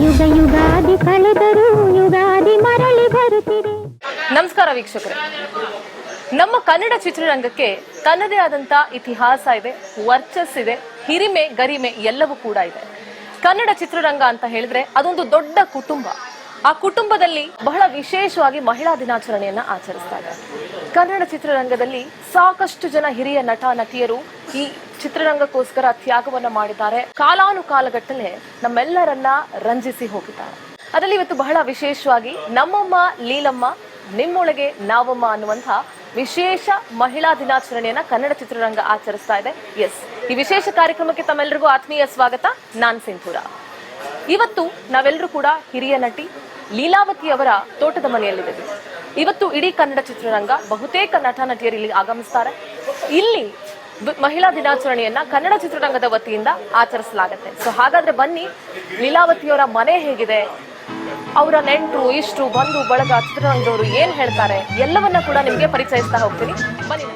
ಯುಗ ಯುಗಾದಿ ಕಳೆದರೂ ಯುಗಾದಿ ಮರಳಿ ಬರುತ್ತಿದೆ. ನಮಸ್ಕಾರ ವೀಕ್ಷಕರೇ, ನಮ್ಮ ಕನ್ನಡ ಚಿತ್ರರಂಗಕ್ಕೆ ತನ್ನದೇ ಆದಂಥ ಇತಿಹಾಸ ಇದೆ, ವರ್ಚಸ್ಸಿದೆ, ಹಿರಿಮೆ ಗರಿಮೆ ಎಲ್ಲವೂ ಕೂಡ ಇದೆ. ಕನ್ನಡ ಚಿತ್ರರಂಗ ಅಂತ ಹೇಳಿದ್ರೆ ಅದೊಂದು ದೊಡ್ಡ ಕುಟುಂಬ. ಆ ಕುಟುಂಬದಲ್ಲಿ ಬಹಳ ವಿಶೇಷವಾಗಿ ಮಹಿಳಾ ದಿನಾಚರಣೆಯನ್ನ ಆಚರಿಸ್ತಾ ಇದ್ದಾರೆ. ಕನ್ನಡ ಚಿತ್ರರಂಗದಲ್ಲಿ ಸಾಕಷ್ಟು ಜನ ಹಿರಿಯ ನಟ ನಟಿಯರು ಈ ಚಿತ್ರರಂಗಕ್ಕೋಸ್ಕರ ತ್ಯಾಗವನ್ನ ಮಾಡಿದ್ದಾರೆ. ಕಾಲಾನುಕಾಲಗಟ್ಟಲೆ ನಮ್ಮೆಲ್ಲರನ್ನ ರಂಜಿಸಿ ಹೋಗಿದ್ದಾರೆ. ಅದರಲ್ಲಿ ಇವತ್ತು ಬಹಳ ವಿಶೇಷವಾಗಿ ನಮ್ಮಮ್ಮ ಲೀಲಮ್ಮ ನಿಮ್ಮೊಳಗೆ ನಾವಮ್ಮ ಅನ್ನುವಂಥ ವಿಶೇಷ ಮಹಿಳಾ ದಿನಾಚರಣೆಯನ್ನ ಕನ್ನಡ ಚಿತ್ರರಂಗ ಆಚರಿಸ್ತಾ ಇದೆ. ಎಸ್, ಈ ವಿಶೇಷ ಕಾರ್ಯಕ್ರಮಕ್ಕೆ ತಮ್ಮೆಲ್ಲರಿಗೂ ಆತ್ಮೀಯ ಸ್ವಾಗತ. ನಾನ್ ಸಿಂಧೂರ. ಇವತ್ತು ನಾವೆಲ್ಲರೂ ಕೂಡ ಹಿರಿಯ ನಟಿ ಲೀಲಾವತಿ ಅವರ ತೋಟದ ಮನೆಯಲ್ಲಿದ್ದೇವೆ. ಇವತ್ತು ಇಡೀ ಕನ್ನಡ ಚಿತ್ರರಂಗ ಬಹುತೇಕ ನಟ ನಟಿಯರು ಇಲ್ಲಿ ಆಗಮಿಸ್ತಾರೆ. ಇಲ್ಲಿ ಮಹಿಳಾ ದಿನಾಚರಣೆಯನ್ನ ಕನ್ನಡ ಚಿತ್ರರಂಗದ ವತಿಯಿಂದ ಆಚರಿಸಲಾಗುತ್ತೆ. ಸೊ ಹಾಗಾದ್ರೆ ಬನ್ನಿ, ಲೀಲಾವತಿಯವರ ಮನೆ ಹೇಗಿದೆ, ಅವರ ನೆಂಟರು ಇಷ್ಟರು ಬಂಧು ಬಳಗ ಚಿತ್ರರಂಗದವರು ಏನ್ ಹೇಳ್ತಾರೆ ಎಲ್ಲವನ್ನ ಕೂಡ ನಿಮ್ಗೆ ಪರಿಚಯಿಸ್ತಾ ಹೋಗ್ತೀನಿ. ಬನ್ನಿ.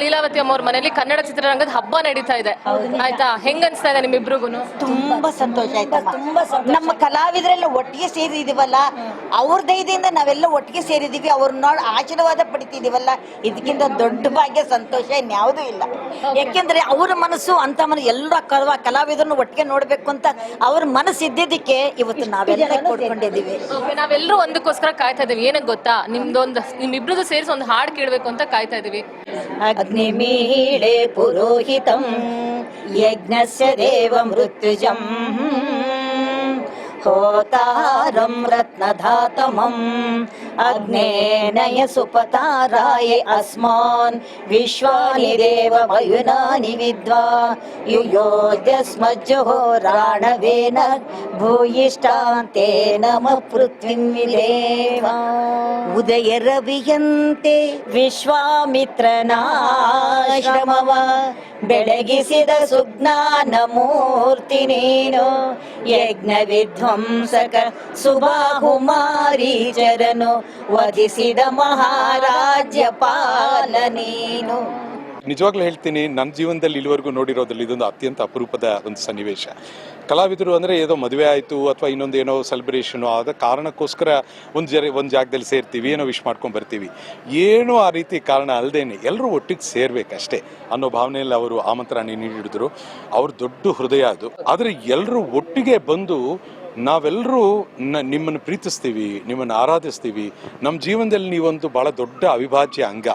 ಲೀಲಾವತಿ ಅಮ್ಮ ಅವ್ರ ಮನೆಯಲ್ಲಿ ಕನ್ನಡ ಚಿತ್ರರಂಗದ ಹಬ್ಬ ನಡೀತಾ ಇದೆ, ಆಯ್ತಾ? ಹೆಂಗ ಅನ್ಸ್ತಾ ಇದೆ ನಿಮ್ಮಿಬ್ರಿಗೂನು? ತುಂಬಾ ಸಂತೋಷ ಆಯ್ತಮ್ಮ. ನಮ್ಮ ಕಲಾವಿದರೆಲ್ಲ ಒಟ್ಟಿಗೆ ಸೇರಿದೀವಲ್ಲ, ಅವ್ರ ದಯದಿಂದ ನಾವೆಲ್ಲ ಒಟ್ಟಿಗೆ ಸೇರಿದೀವಿ, ಅವ್ರನ್ನ ಆಶೀರ್ವಾದ ಪಡಿತಿದೀವಲ್ಲ, ಇದಕ್ಕಿಂತ ದೊಡ್ಡ ಭಾಗ್ಯ ಸಂತೋಷ ಇನ್ಯಾವುದೂ ಇಲ್ಲ. ಯಾಕೆಂದ್ರೆ ಅವ್ರ ಮನಸ್ಸು ಅಂತ ಎಲ್ಲ ಕಲಾವಿದರನ್ನು ಒಟ್ಟಿಗೆ ನೋಡ್ಬೇಕು ಅಂತ ಅವ್ರ ಮನಸ್ಸು ಇದ್ದಿದ್ದಕ್ಕೆ ಇವತ್ತು ನಾವೆಲ್ಲ ಕೊಡ್ಕೊಂಡಿದೀವಿ. ನಾವೆಲ್ಲರೂ ಒಂದಕ್ಕೋಸ್ಕರ ಕಾಯ್ತಾ ಇದೀವಿ. ಏನಕ್ಕೆ ಗೊತ್ತಾ, ನಿಮ್ಮಿಬ್ರದ್ದು ಸೇರಿಸಿ ಒಂದು ಹಾಡು ಕೇಳ್ಬೇಕು ಅಂತ ಕಾಯ್ತಾ ಇದೀವಿ. ಅಗ್ನಿಮೀಳೆ ಪುರೋಹಿತಂ ಯಜ್ಞಸ್ಯ ದೇವ ಮೃತ್ಯುಜಂ ಹೋತಾರಂ ರತ್ನಧಾತಮಂ ಅಗ್ನೇನಯ ಸುಪತಾರಾಯ ಅಸ್ಮಾನ್ ವಿಶ್ವಾನಿ ದೇವ ಮಯುನಾನಿ ವಿದ್ವಾ ಯುಯೋದ್ಯಸ್ಮಜ್ಜೋರಾಣವೇನ ಭೂಯಿಷ್ಟಾಂತೆ ನಮ ಪೃಥ್ವಿಮಿದೇವ ಉದಯ ರವಿಯಂತೆ ವಿಶ್ವಾಮಿತ್ರನಾಶ್ರಮವ ಬೆಳಗಿಸಿದ ಸುಜ್ಞಾನ ಮೂರ್ತಿ ನೀನು ಯಜ್ಞ ವಿಧ್ವಂಸಕ ಸುಬಾಹುಮಾರೀಚರನು ವಧಿಸಿದ ಮಹಾರಾಜ್ಯ ಪಾಲ ನೀನು. ನಿಜವಾಗ್ಲೂ ಹೇಳ್ತೀನಿ, ನನ್ನ ಜೀವನದಲ್ಲಿ ಇಲ್ಲಿವರೆಗೂ ನೋಡಿರೋದ್ರಲ್ಲಿ ಇದೊಂದು ಅತ್ಯಂತ ಅಪರೂಪದ ಒಂದು ಸನ್ನಿವೇಶ. ಕಲಾವಿದರು ಅಂದರೆ ಏನೋ ಮದುವೆ ಆಯಿತು ಅಥವಾ ಇನ್ನೊಂದು ಏನೋ ಸೆಲೆಬ್ರೇಷನು ಆದ ಕಾರಣಕ್ಕೋಸ್ಕರ ಒಂದು ಜಾಗದಲ್ಲಿ ಸೇರ್ತೀವಿ, ಏನೋ ವಿಶ್ ಮಾಡ್ಕೊಂಡು ಬರ್ತೀವಿ. ಏನೋ ಆ ರೀತಿ ಕಾರಣ ಅಲ್ಲದೇನೆ ಎಲ್ಲರೂ ಒಟ್ಟಿಗೆ ಸೇರ್ಬೇಕಷ್ಟೇ ಅನ್ನೋ ಭಾವನೆಯಲ್ಲಿ ಅವರು ಆಮಂತ್ರಣ ನೀಡಿದ್ರು. ಅವ್ರ ದೊಡ್ಡ ಹೃದಯ ಅದು. ಆದರೆ ಎಲ್ಲರೂ ಒಟ್ಟಿಗೆ ಬಂದು ನಾವೆಲ್ಲರೂ ನಿಮ್ಮನ್ನು ಪ್ರೀತಿಸ್ತೀವಿ, ನಿಮ್ಮನ್ನು ಆರಾಧಿಸ್ತೀವಿ, ನಮ್ಮ ಜೀವನದಲ್ಲಿ ನೀವೊಂದು ಭಾಳ ದೊಡ್ಡ ಅವಿಭಾಜ್ಯ ಅಂಗ.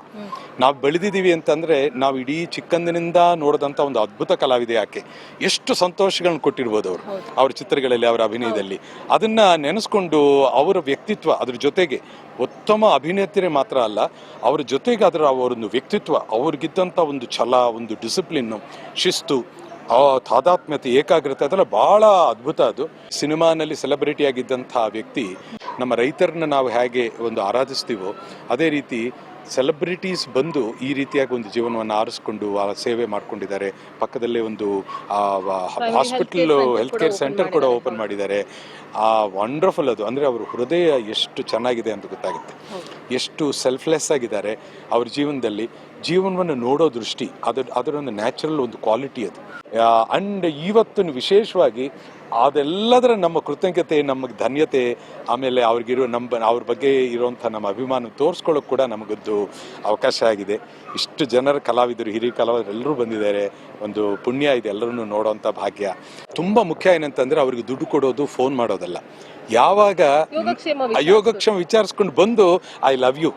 ನಾವು ಬೆಳೆದಿದ್ದೀವಿ ಅಂತಂದರೆ ನಾವು ಇಡೀ ಚಿಕ್ಕಂದಿನಿಂದ ನೋಡಿದಂಥ ಒಂದು ಅದ್ಭುತ ಕಲಾವಿದೆ ಆಕೆ. ಎಷ್ಟು ಸಂತೋಷಗಳನ್ನ ಕೊಟ್ಟಿರ್ಬೋದು ಅವರು ಅವ್ರ ಚಿತ್ರಗಳಲ್ಲಿ, ಅವರ ಅಭಿನಯದಲ್ಲಿ. ಅದನ್ನು ನೆನೆಸ್ಕೊಂಡು ಅವರ ವ್ಯಕ್ತಿತ್ವ, ಅದ್ರ ಜೊತೆಗೆ ಉತ್ತಮ ಅಭಿನೇತ್ರಿ ಮಾತ್ರ ಅಲ್ಲ, ಅವ್ರ ಜೊತೆಗೆ ಅವರೊಂದು ವ್ಯಕ್ತಿತ್ವ, ಅವ್ರಿಗಿದ್ದಂಥ ಒಂದು ಛಲ, ಒಂದು ಡಿಸಿಪ್ಲಿನ್ನು, ಶಿಸ್ತು, ತಾದಾತ್ಮ್ಯತೆ, ಏಕಾಗ್ರತೆ, ಅದೆಲ್ಲ ಭಾಳ ಅದ್ಭುತ. ಅದು ಸಿನಿಮಾನಲ್ಲಿ ಸೆಲೆಬ್ರಿಟಿ ಆಗಿದ್ದಂಥ ವ್ಯಕ್ತಿ ನಮ್ಮ ರೈತರನ್ನ ನಾವು ಹೇಗೆ ಒಂದು ಆರಾಧಿಸ್ತೀವೋ ಅದೇ ರೀತಿ ಸೆಲೆಬ್ರಿಟೀಸ್ ಬಂದು ಈ ರೀತಿಯಾಗಿ ಒಂದು ಜೀವನವನ್ನು ಆರಿಸ್ಕೊಂಡು ಆ ಸೇವೆ ಮಾಡ್ಕೊಂಡಿದ್ದಾರೆ. ಪಕ್ಕದಲ್ಲೇ ಒಂದು ಹಾಸ್ಪಿಟಲ್, ಹೆಲ್ತ್ ಕೇರ್ ಸೆಂಟರ್ ಕೂಡ ಓಪನ್ ಮಾಡಿದ್ದಾರೆ. ವಂಡರ್ಫುಲ್ ಅದು. ಅಂದರೆ ಅವ್ರ ಹೃದಯ ಎಷ್ಟು ಚೆನ್ನಾಗಿದೆ ಅಂತ ಗೊತ್ತಾಗುತ್ತೆ. ಎಷ್ಟು ಸೆಲ್ಫ್ಲೆಸ್ ಆಗಿದ್ದಾರೆ ಅವ್ರ ಜೀವನದಲ್ಲಿ. ಜೀವನವನ್ನು ನೋಡೋ ದೃಷ್ಟಿ, ಅದರೊಂದು ನ್ಯಾಚುರಲ್ ಒಂದು ಕ್ವಾಲಿಟಿ ಅದು. ಅಂಡ್ ಇವತ್ತು ವಿಶೇಷವಾಗಿ ಅದೆಲ್ಲದರ ನಮ್ಮ ಕೃತಜ್ಞತೆ, ನಮಗೆ ಧನ್ಯತೆ, ಆಮೇಲೆ ಅವ್ರಿಗಿರೋ ಅವ್ರ ಬಗ್ಗೆ ಇರುವಂಥ ನಮ್ಮ ಅಭಿಮಾನ ತೋರಿಸ್ಕೊಳ್ಳೋಕೆ ಕೂಡ ನಮಗೊಂದು ಅವಕಾಶ ಆಗಿದೆ. ಇಷ್ಟು ಜನರ ಕಲಾವಿದರು, ಹಿರಿಯ ಕಲಾವಿದರು ಎಲ್ಲರೂ ಬಂದಿದ್ದಾರೆ. ಒಂದು ಪುಣ್ಯ ಇದೆ ಎಲ್ಲರನ್ನೂ ನೋಡೋವಂಥ ಭಾಗ್ಯ. ತುಂಬ ಮುಖ್ಯ ಏನಂತಂದರೆ ಅವ್ರಿಗೆ ದುಡ್ಡು ಕೊಡೋದು, ಫೋನ್ ಮಾಡೋದಲ್ಲ. ಯಾವಾಗ ಯೋಗಕ್ಷೇಮ ವಿಚಾರಿಸ್ಕೊಂಡು ಬಂದು I love you,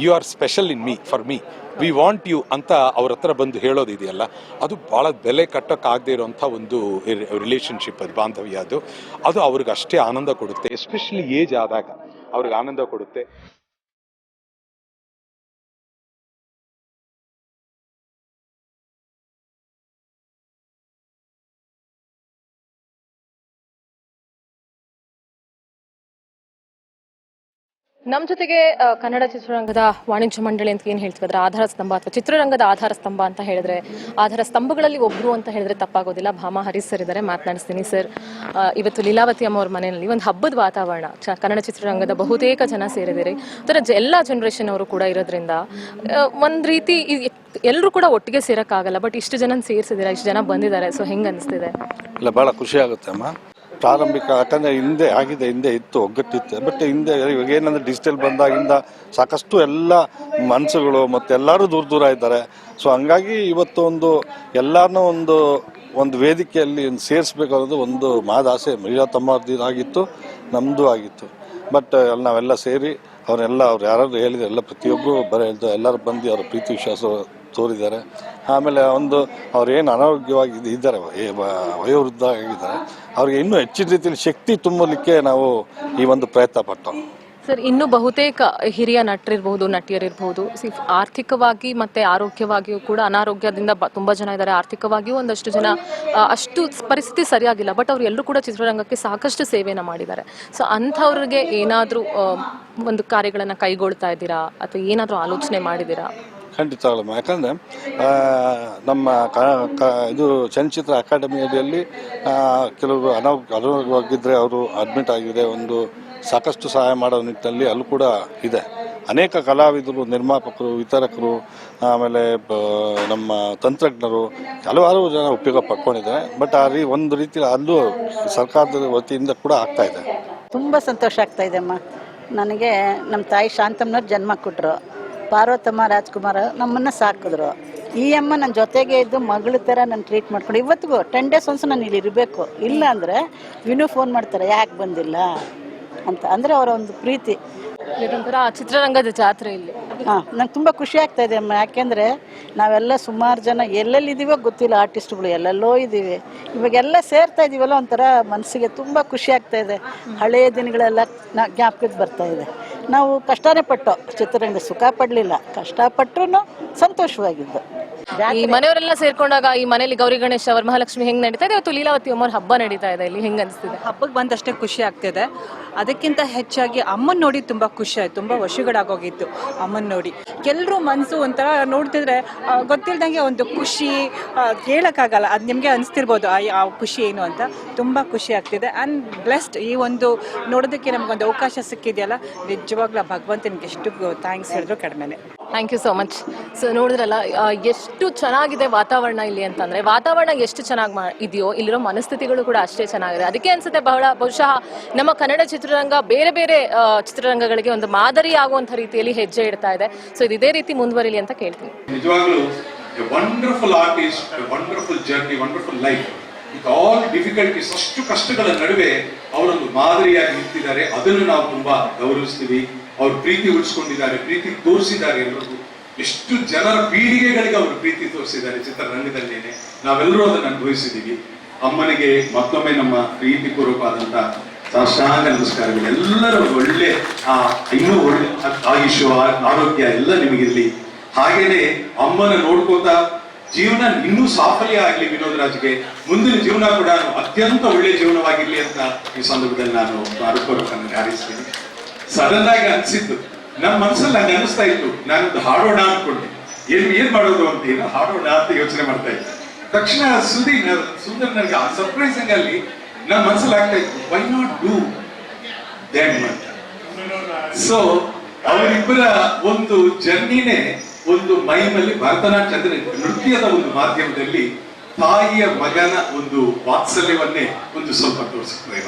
you are special in me for me, we want you ಅಂತ ಅವ್ರ ಹತ್ರ ಬಂದು ಹೇಳೋದಿದೆಯಲ್ಲ, ಅದು ಭಾಳ ಬೆಲೆ ಕಟ್ಟೋಕ್ಕಾಗದೇ ಇರೋಂಥ ಒಂದು ರಿಲೇಷನ್ಶಿಪ್, ಅದು ಬಾಂಧವ್ಯ, ಅದು ಅವ್ರಿಗೆ ಅಷ್ಟೇ ಆನಂದ ಕೊಡುತ್ತೆ. ಎಸ್ಪೆಷಲಿ ಏಜ್ ಆದಾಗ ಅವ್ರಿಗೆ ಆನಂದ ಕೊಡುತ್ತೆ. ನಮ್ಮ ಜೊತೆಗೆ ಕನ್ನಡ ಚಿತ್ರರಂಗದ ವಾಣಿಜ್ಯ ಮಂಡಳಿ ಅಂತ ಏನು ಹೇಳ್ತೀವಿ, ಅದರ ಆಧಾರ ಸ್ತಂಭ ಅಥವಾ ಚಿತ್ರರಂಗದ ಆಧಾರ ಸ್ತಂಭ ಅಂತ ಹೇಳಿದ್ರೆ, ಆಧಾರ ಸ್ತಂಭಗಳಲ್ಲಿ ಒಬ್ರು ಅಂತ ಹೇಳಿದ್ರೆ ತಪ್ಪಾಗೋದಿಲ್ಲ, ಭಾಮಾ ಹರೀಶ್ ಸರ್ ಇದ್ದಾರೆ, ಮಾತನಾಡಿಸ್ತೀನಿ. ಸರ್, ಇವತ್ತು ಲೀಲಾವತಿ ಅಮ್ಮ ಅವ್ರ ಮನೆಯಲ್ಲಿ ಒಂದು ಹಬ್ಬದ ವಾತಾವರಣ, ಕನ್ನಡ ಚಿತ್ರರಂಗದ ಬಹುತೇಕ ಜನ ಸೇರಿದಿರಿ, ಅದರ ಎಲ್ಲ ಜನರೇಷನ್ ಅವರು ಕೂಡ ಇರೋದ್ರಿಂದ ಒಂದು ರೀತಿ ಎಲ್ಲರೂ ಕೂಡ ಒಟ್ಟಿಗೆ ಸೇರೋಕ್ಕಾಗಲ್ಲ, ಬಟ್ ಇಷ್ಟು ಜನ ಸೇರಿಸಿದ್ದೀರಾ, ಇಷ್ಟು ಜನ ಬಂದಿದ್ದಾರೆ, ಸೊ ಹೆಂಗೆ ಅನಿಸ್ತಿದೆ? ಇಲ್ಲ, ಭಾಳ ಖುಷಿ ಆಗುತ್ತೆ ಅಮ್ಮ. ಪ್ರಾರಂಭಿಕ, ಯಾಕಂದರೆ ಹಿಂದೆ ಇತ್ತು, ಒಗ್ಗಟ್ಟಿತ್ತು. ಬಟ್ ಹಿಂದೆ ಇವಾಗ ಏನಂದರೆ ಡಿಜಿಟಲ್ ಬಂದಾಗಿಂದ ಸಾಕಷ್ಟು ಎಲ್ಲ ಮನಸ್ಸುಗಳು ಮತ್ತು ಎಲ್ಲರೂ ದೂರ ಇದ್ದಾರೆ. ಸೊ ಹಂಗಾಗಿ ಇವತ್ತು ಎಲ್ಲರನ್ನೂ ಒಂದು ವೇದಿಕೆಯಲ್ಲಿ ಸೇರಿಸ್ಬೇಕಾಗೋದು ಒಂದು ಮಾದಾಸೆ ಮಹಿಳಾ ತಮ್ಮದಿರಾಗಿತ್ತು, ನಮ್ಮದು ಆಗಿತ್ತು. ಬಟ್ ನಾವೆಲ್ಲ ಸೇರಿ ಅವ್ರು ಯಾರು ಹೇಳಿದ್ರು, ಎಲ್ಲ ಪ್ರತಿಯೊಬ್ಬರು ಹೇಳ್ತಾರೆ, ಎಲ್ಲರೂ ಬಂದು ಅವರ ಪ್ರೀತಿ ವಿಶ್ವಾಸ ತೋರಿದ್ದಾರೆ. ಆಮೇಲೆ ಅವ್ರು ಏನು ಅನಾರೋಗ್ಯವಾಗಿ ಇದ್ದಾರೆ, ವಯೋವೃದ್ಧ ಆಗಿದ್ದಾರೆ, ಅವ್ರಿಗೆ ಇನ್ನೂ ಹೆಚ್ಚಿನ ರೀತಿಯಲ್ಲಿ ಶಕ್ತಿ ತುಂಬಲಿಕ್ಕೆ ನಾವು ಈ ಒಂದು ಪ್ರಯತ್ನ ಪಟ್ಟು. ಸರ್, ಇನ್ನು ಬಹುತೇಕ ಹಿರಿಯ ನಟರಿರ್ಬಹುದು, ನಟಿಯರಿರ್ಬಹುದು, ಆರ್ಥಿಕವಾಗಿ ಮತ್ತೆ ಆರೋಗ್ಯವಾಗಿಯೂ ಕೂಡ ಅನಾರೋಗ್ಯದಿಂದ ತುಂಬಾ ಜನ ಇದ್ದಾರೆ. ಆರ್ಥಿಕವಾಗಿಯೂ ಒಂದಷ್ಟು ಜನ ಅಷ್ಟು ಪರಿಸ್ಥಿತಿ ಸರಿಯಾಗಿಲ್ಲ, ಬಟ್ ಅವ್ರು ಎಲ್ಲರೂ ಕೂಡ ಚಿತ್ರರಂಗಕ್ಕೆ ಸಾಕಷ್ಟು ಸೇವೆಯನ್ನು ಮಾಡಿದ್ದಾರೆ. ಸೊ ಅಂಥವ್ರಿಗೆ ಏನಾದರೂ ಒಂದು ಕಾರ್ಯಗಳನ್ನು ಕೈಗೊಳ್ತಾ ಇದ್ದೀರಾ ಅಥವಾ ಏನಾದರೂ ಆಲೋಚನೆ ಮಾಡಿದ್ದೀರಾ? ಖಂಡಿತವಾಗ್ಲೂ. ಯಾಕಂದರೆ ನಮ್ಮ ಇದು ಚಲನಚಿತ್ರ ಅಕಾಡೆಮಿಯಲ್ಲಿ ಕೆಲವರು ಅನಾರೋಗ್ಯವಾಗಿದ್ದರೆ ಅವರು ಅಡ್ಮಿಟ್ ಆಗಿದೆ, ಸಾಕಷ್ಟು ಸಹಾಯ ಮಾಡೋ ನಿಟ್ಟಿನಲ್ಲಿ ಅಲ್ಲೂ ಕೂಡ ಇದೆ. ಅನೇಕ ಕಲಾವಿದರು, ನಿರ್ಮಾಪಕರು, ವಿತರಕರು, ಆಮೇಲೆ ನಮ್ಮ ತಂತ್ರಜ್ಞರು, ಹಲವಾರು ಜನ ಉಪಯೋಗ ಪಡ್ಕೊಂಡಿದ್ದಾರೆ. ಬಟ್ ಒಂದು ರೀತಿ ಅಲ್ಲೂ ಸರ್ಕಾರದ ವತಿಯಿಂದ ಕೂಡ ಆಗ್ತಾ ಇದೆ. ತುಂಬ ಸಂತೋಷ ಆಗ್ತಾ ಇದೆ ಅಮ್ಮ. ನನಗೆ ನಮ್ಮ ತಾಯಿ ಶಾಂತಮ್ಮನವ್ರು ಜನ್ಮ ಕೊಟ್ಟರು, ಪಾರ್ವತಮ್ಮ ರಾಜ್ಕುಮಾರ್ ನಮ್ಮನ್ನು ಸಾಕಿದ್ರು. ಈ ಅಮ್ಮ ನನ್ನ ಜೊತೆಗೆ ಇದ್ದು ಮಗಳ ಥರ ನಾನು ಟ್ರೀಟ್ ಮಾಡ್ಕೊಂಡು ಇವತ್ತಿಗೂ 10 days ಒಂದ್ಸಲ ನಾನು ಇಲ್ಲಿ ಇರಬೇಕು. ಇಲ್ಲ ಅಂದರೆ ವಿನು ಫೋನ್ ಮಾಡ್ತಾರೆ, ಯಾಕೆ ಬಂದಿಲ್ಲ ಅಂತ. ಅಂದರೆ ಅವರ ಒಂದು ಪ್ರೀತಿ. ಇದೊಂಥರ ಚಿತ್ರರಂಗದ ಜಾತ್ರೆ ಇಲ್ಲಿ. ನಂಗೆ ತುಂಬ ಖುಷಿ ಆಗ್ತಾ ಇದೆ ಅಮ್ಮ. ಯಾಕೆಂದರೆ ನಾವೆಲ್ಲ ಸುಮಾರು ಜನ ಎಲ್ಲೆಲ್ಲಿದ್ದೀವೋ ಗೊತ್ತಿಲ್ಲ, ಆರ್ಟಿಸ್ಟ್ಗಳು ಎಲ್ಲೆಲ್ಲೋ ಇದ್ದೀವಿ. ಇವಾಗೆಲ್ಲ ಸೇರ್ತಾ ಇದ್ದೀವಲ್ಲ, ಒಂಥರ ಮನಸ್ಸಿಗೆ ತುಂಬ ಖುಷಿ ಆಗ್ತಾ ಇದೆ. ಹಳೆಯ ದಿನಗಳೆಲ್ಲ ಜ್ಞಾಪಕಕ್ಕೆ ಬರ್ತಾ ಇದೆ. ನಾವು ಕಷ್ಟನೇ ಪಟ್ಟು ಚಿತ್ರರಂಗ ಸುಖ ಪಡಲಿಲ್ಲ, ಕಷ್ಟಪಟ್ಟರು ಸಂತೋಷವಾಗಿದ್ದು. ಈ ಮನೆಯವರೆಲ್ಲ ಸೇರ್ಕೊಂಡಾಗ ಈ ಮನೇಲಿ ಗೌರಿ ಗಣೇಶ ಅವರ ಮಹಾಲಕ್ಷ್ಮಿ ಹೆಂಗ್ ನಡೀತಾ ಇದೆ, ಇವತ್ತು ಲೀಲಾವತಿ ಅಮ್ಮರ ಹಬ್ಬ ನಡೀತಾ ಇದೆ, ಇಲ್ಲಿ ಹೆಂಗ್ ಅನಿಸ್ತಿದೆ? ಹಬ್ಬಕ್ಕೆ ಬಂದಷ್ಟೇ ಖುಷಿ ಆಗ್ತಿದೆ. ಅದಕ್ಕಿಂತ ಹೆಚ್ಚಾಗಿ ಅಮ್ಮನ್ ನೋಡಿ ತುಂಬಾ ಖುಷಿ ಆಯ್ತು. ತುಂಬಾ ವರ್ಷಗಳಾಗೋಗಿತ್ತು ಅಮ್ಮನ್ ನೋಡಿ. ಎಲ್ಲರೂ ಮನಸ್ಸು ಒಂಥರ ನೋಡ್ತಿದ್ರೆ ಗೊತ್ತಿಲ್ದಂಗೆ ಒಂದು ಖುಷಿ ಹೇಳಕ್ಕಾಗಲ್ಲ. ಅದು ನಿಮಗೆ ಅನಿಸ್ತಿರ್ಬೋದು ಆ ಖುಷಿ ಏನು ಅಂತ. ತುಂಬಾ ಖುಷಿ ಆಗ್ತಿದೆ. And blessed. ಈ ಒಂದು ನೋಡೋದಕ್ಕೆ ನಮಗೊಂದು ಅವಕಾಶ ಸಿಕ್ಕಿದೆಯಲ್ಲ, ನಿಜವಾಗ್ಲೂ ಭಗವಂತನಿಗೆ ಎಷ್ಟು ಥ್ಯಾಂಕ್ಸ್ ಹೇಳಿದ್ರು ಕಡಿಮೆನೆ. Thank you so much. So ನೋಡಿದ್ರಲ್ಲ ಎಷ್ಟು ಚೆನ್ನಾಗಿದೆ ವಾತಾವರಣ ಇಲ್ಲಿ ಅಂತಂದ್ರೆ, ವಾತಾವರಣ ಎಷ್ಟು ಚೆನ್ನಾಗಿ ಇದೆಯೋ ಇಲ್ಲಿರೋ ಮನಸ್ಥಿತಿಗಳು ಕೂಡ ಅಷ್ಟೇ ಚೆನ್ನಾಗಿದೆ. ಅದಕ್ಕೆ ಅನ್ಸುತ್ತೆ ಬಹುಶಃ ನಮ್ಮ ಕನ್ನಡ ಚಿತ್ರರಂಗ ಬೇರೆ ಬೇರೆ ಚಿತ್ರರಂಗಗಳಿಗೆ ಒಂದು ಮಾದರಿ ಆಗುವಂಥ ರೀತಿಯಲ್ಲಿ ಹೆಜ್ಜೆ ಇಡ್ತಾ ಇದೆ. ಸೊ ಇದೇ ರೀತಿ ಮುಂದುವರಿಲಿ ಅಂತ ಕೇಳ್ತೀನಿ. ನಿಜವಾಗ್ಲೂ wonderful artist, wonderful journey, wonderful life with all difficulties. ಅಷ್ಟು ಕಷ್ಟಗಳ ನಡುವೆ ಅವರೊಂದು ಮಾದರಿಯಾಗಿ ನಿಂತಿದ್ದಾರೆ. ಅದನ್ನು ನಾವು ತುಂಬಾ ಗೌರವಿಸ್ತೀವಿ. ಅವ್ರು ಪ್ರೀತಿ ಉಳಿಸ್ಕೊಂಡಿದ್ದಾರೆ, ಪ್ರೀತಿ ತೋರಿಸಿದ್ದಾರೆ ಎಲ್ಲರಿಗೂ. ಎಷ್ಟು ಜನರ ಪೀಳಿಗೆಗಳಿಗೆ ಅವರು ಪ್ರೀತಿ ತೋರಿಸಿದ್ದಾರೆ ಚಿತ್ರರಂಗದಲ್ಲೇನೆ. ನಾವೆಲ್ಲರೂ ಅದನ್ನು ಅನುಭವಿಸಿದ್ದೀವಿ. ಅಮ್ಮನಿಗೆ ಮತ್ತೊಮ್ಮೆ ನಮ್ಮ ಪ್ರೀತಿಪೂರ್ವಕವಾದಂಥ ಸಾಷ್ಟಾಂಗ ನಮಸ್ಕಾರಗಳು. ಎಲ್ಲರೂ ಒಳ್ಳೆ ಇನ್ನೂ ಒಳ್ಳೆ ಆಯುಷ್, ಆರೋಗ್ಯ ಎಲ್ಲ ನಿಮಗಿರಲಿ. ಹಾಗೇನೆ ಅಮ್ಮನ ನೋಡ್ಕೋತಾ ಜೀವನ ಇನ್ನೂ ಸಾಫಲ್ಯ ಆಗಲಿ ವಿನೋದ್ ರಾಜ್ಗೆ. ಮುಂದಿನ ಜೀವನ ಕೂಡ ಅತ್ಯಂತ ಒಳ್ಳೆಯ ಜೀವನವಾಗಿರ್ಲಿ ಅಂತ ಈ ಸಂದರ್ಭದಲ್ಲಿ ನಾನು ಹೃತ್ಪೂರ್ವಕವಾಗಿ ಹಾರೈಸ್ತೀನಿ. ಸಡನ್ ಆಗಿ ಅನ್ಸಿದ್ದು, ನಮ್ಮ ಮನಸ್ಸಲ್ಲಿ ಹಂಗೆ ಅನಿಸ್ತಾ ಇತ್ತು. ನಾನೊಂದು ಹಾಡೋಣ ಅನ್ಕೊಂಡೆ, ಏನ್ ಮಾಡೋದು ಅಂತ, ಏನೋ ಹಾಡೋಣ ಅಂತ ಯೋಚನೆ ಮಾಡ್ತಾ ಇದ್ದೆ. ತಕ್ಷಣ ಸುಂದರ್ ನನಗೆ ಆ ಸರ್ಪ್ರೈಸಿಂಗ್ ಅಲ್ಲಿ ನನ್ನ ಮನಸ್ಸಲ್ಲಿ ಆಗ್ತಾ ಇತ್ತು, ವೈ ನಾಟ್ ಡೂ ದೆಮ್ ಅಂತ. ಸೊ ಅವರಿಬ್ಬರ ಒಂದು ಜರ್ನಿನೇ ಒಂದು ಮೈಮಲ್ಲಿ ಭರತನಾಟ್ಯ ಅಂದ್ರೆ ನೃತ್ಯದ ಒಂದು ಮಾಧ್ಯಮದಲ್ಲಿ ತಾಯಿಯ ಮಗನ ಒಂದು ವಾತ್ಸಲ್ಯವನ್ನೇ ಒಂದು ಸ್ವಲ್ಪ ತೋರಿಸುತ್ತದೆ.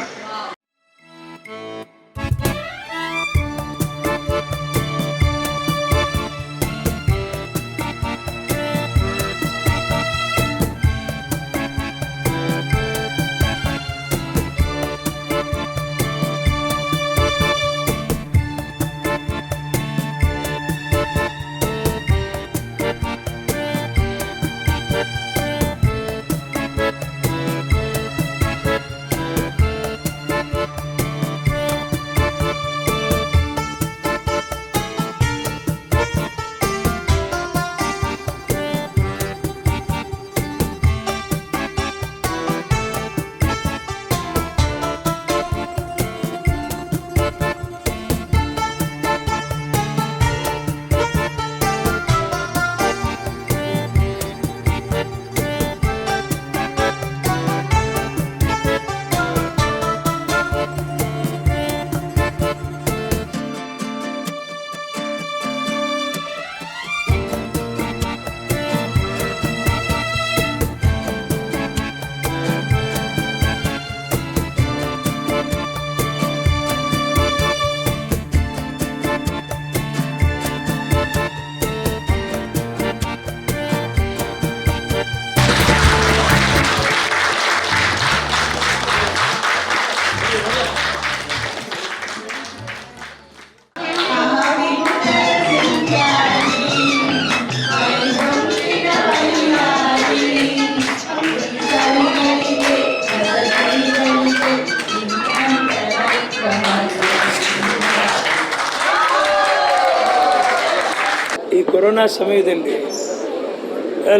ಕೊರೋನಾ ಸಮಯದಲ್ಲಿ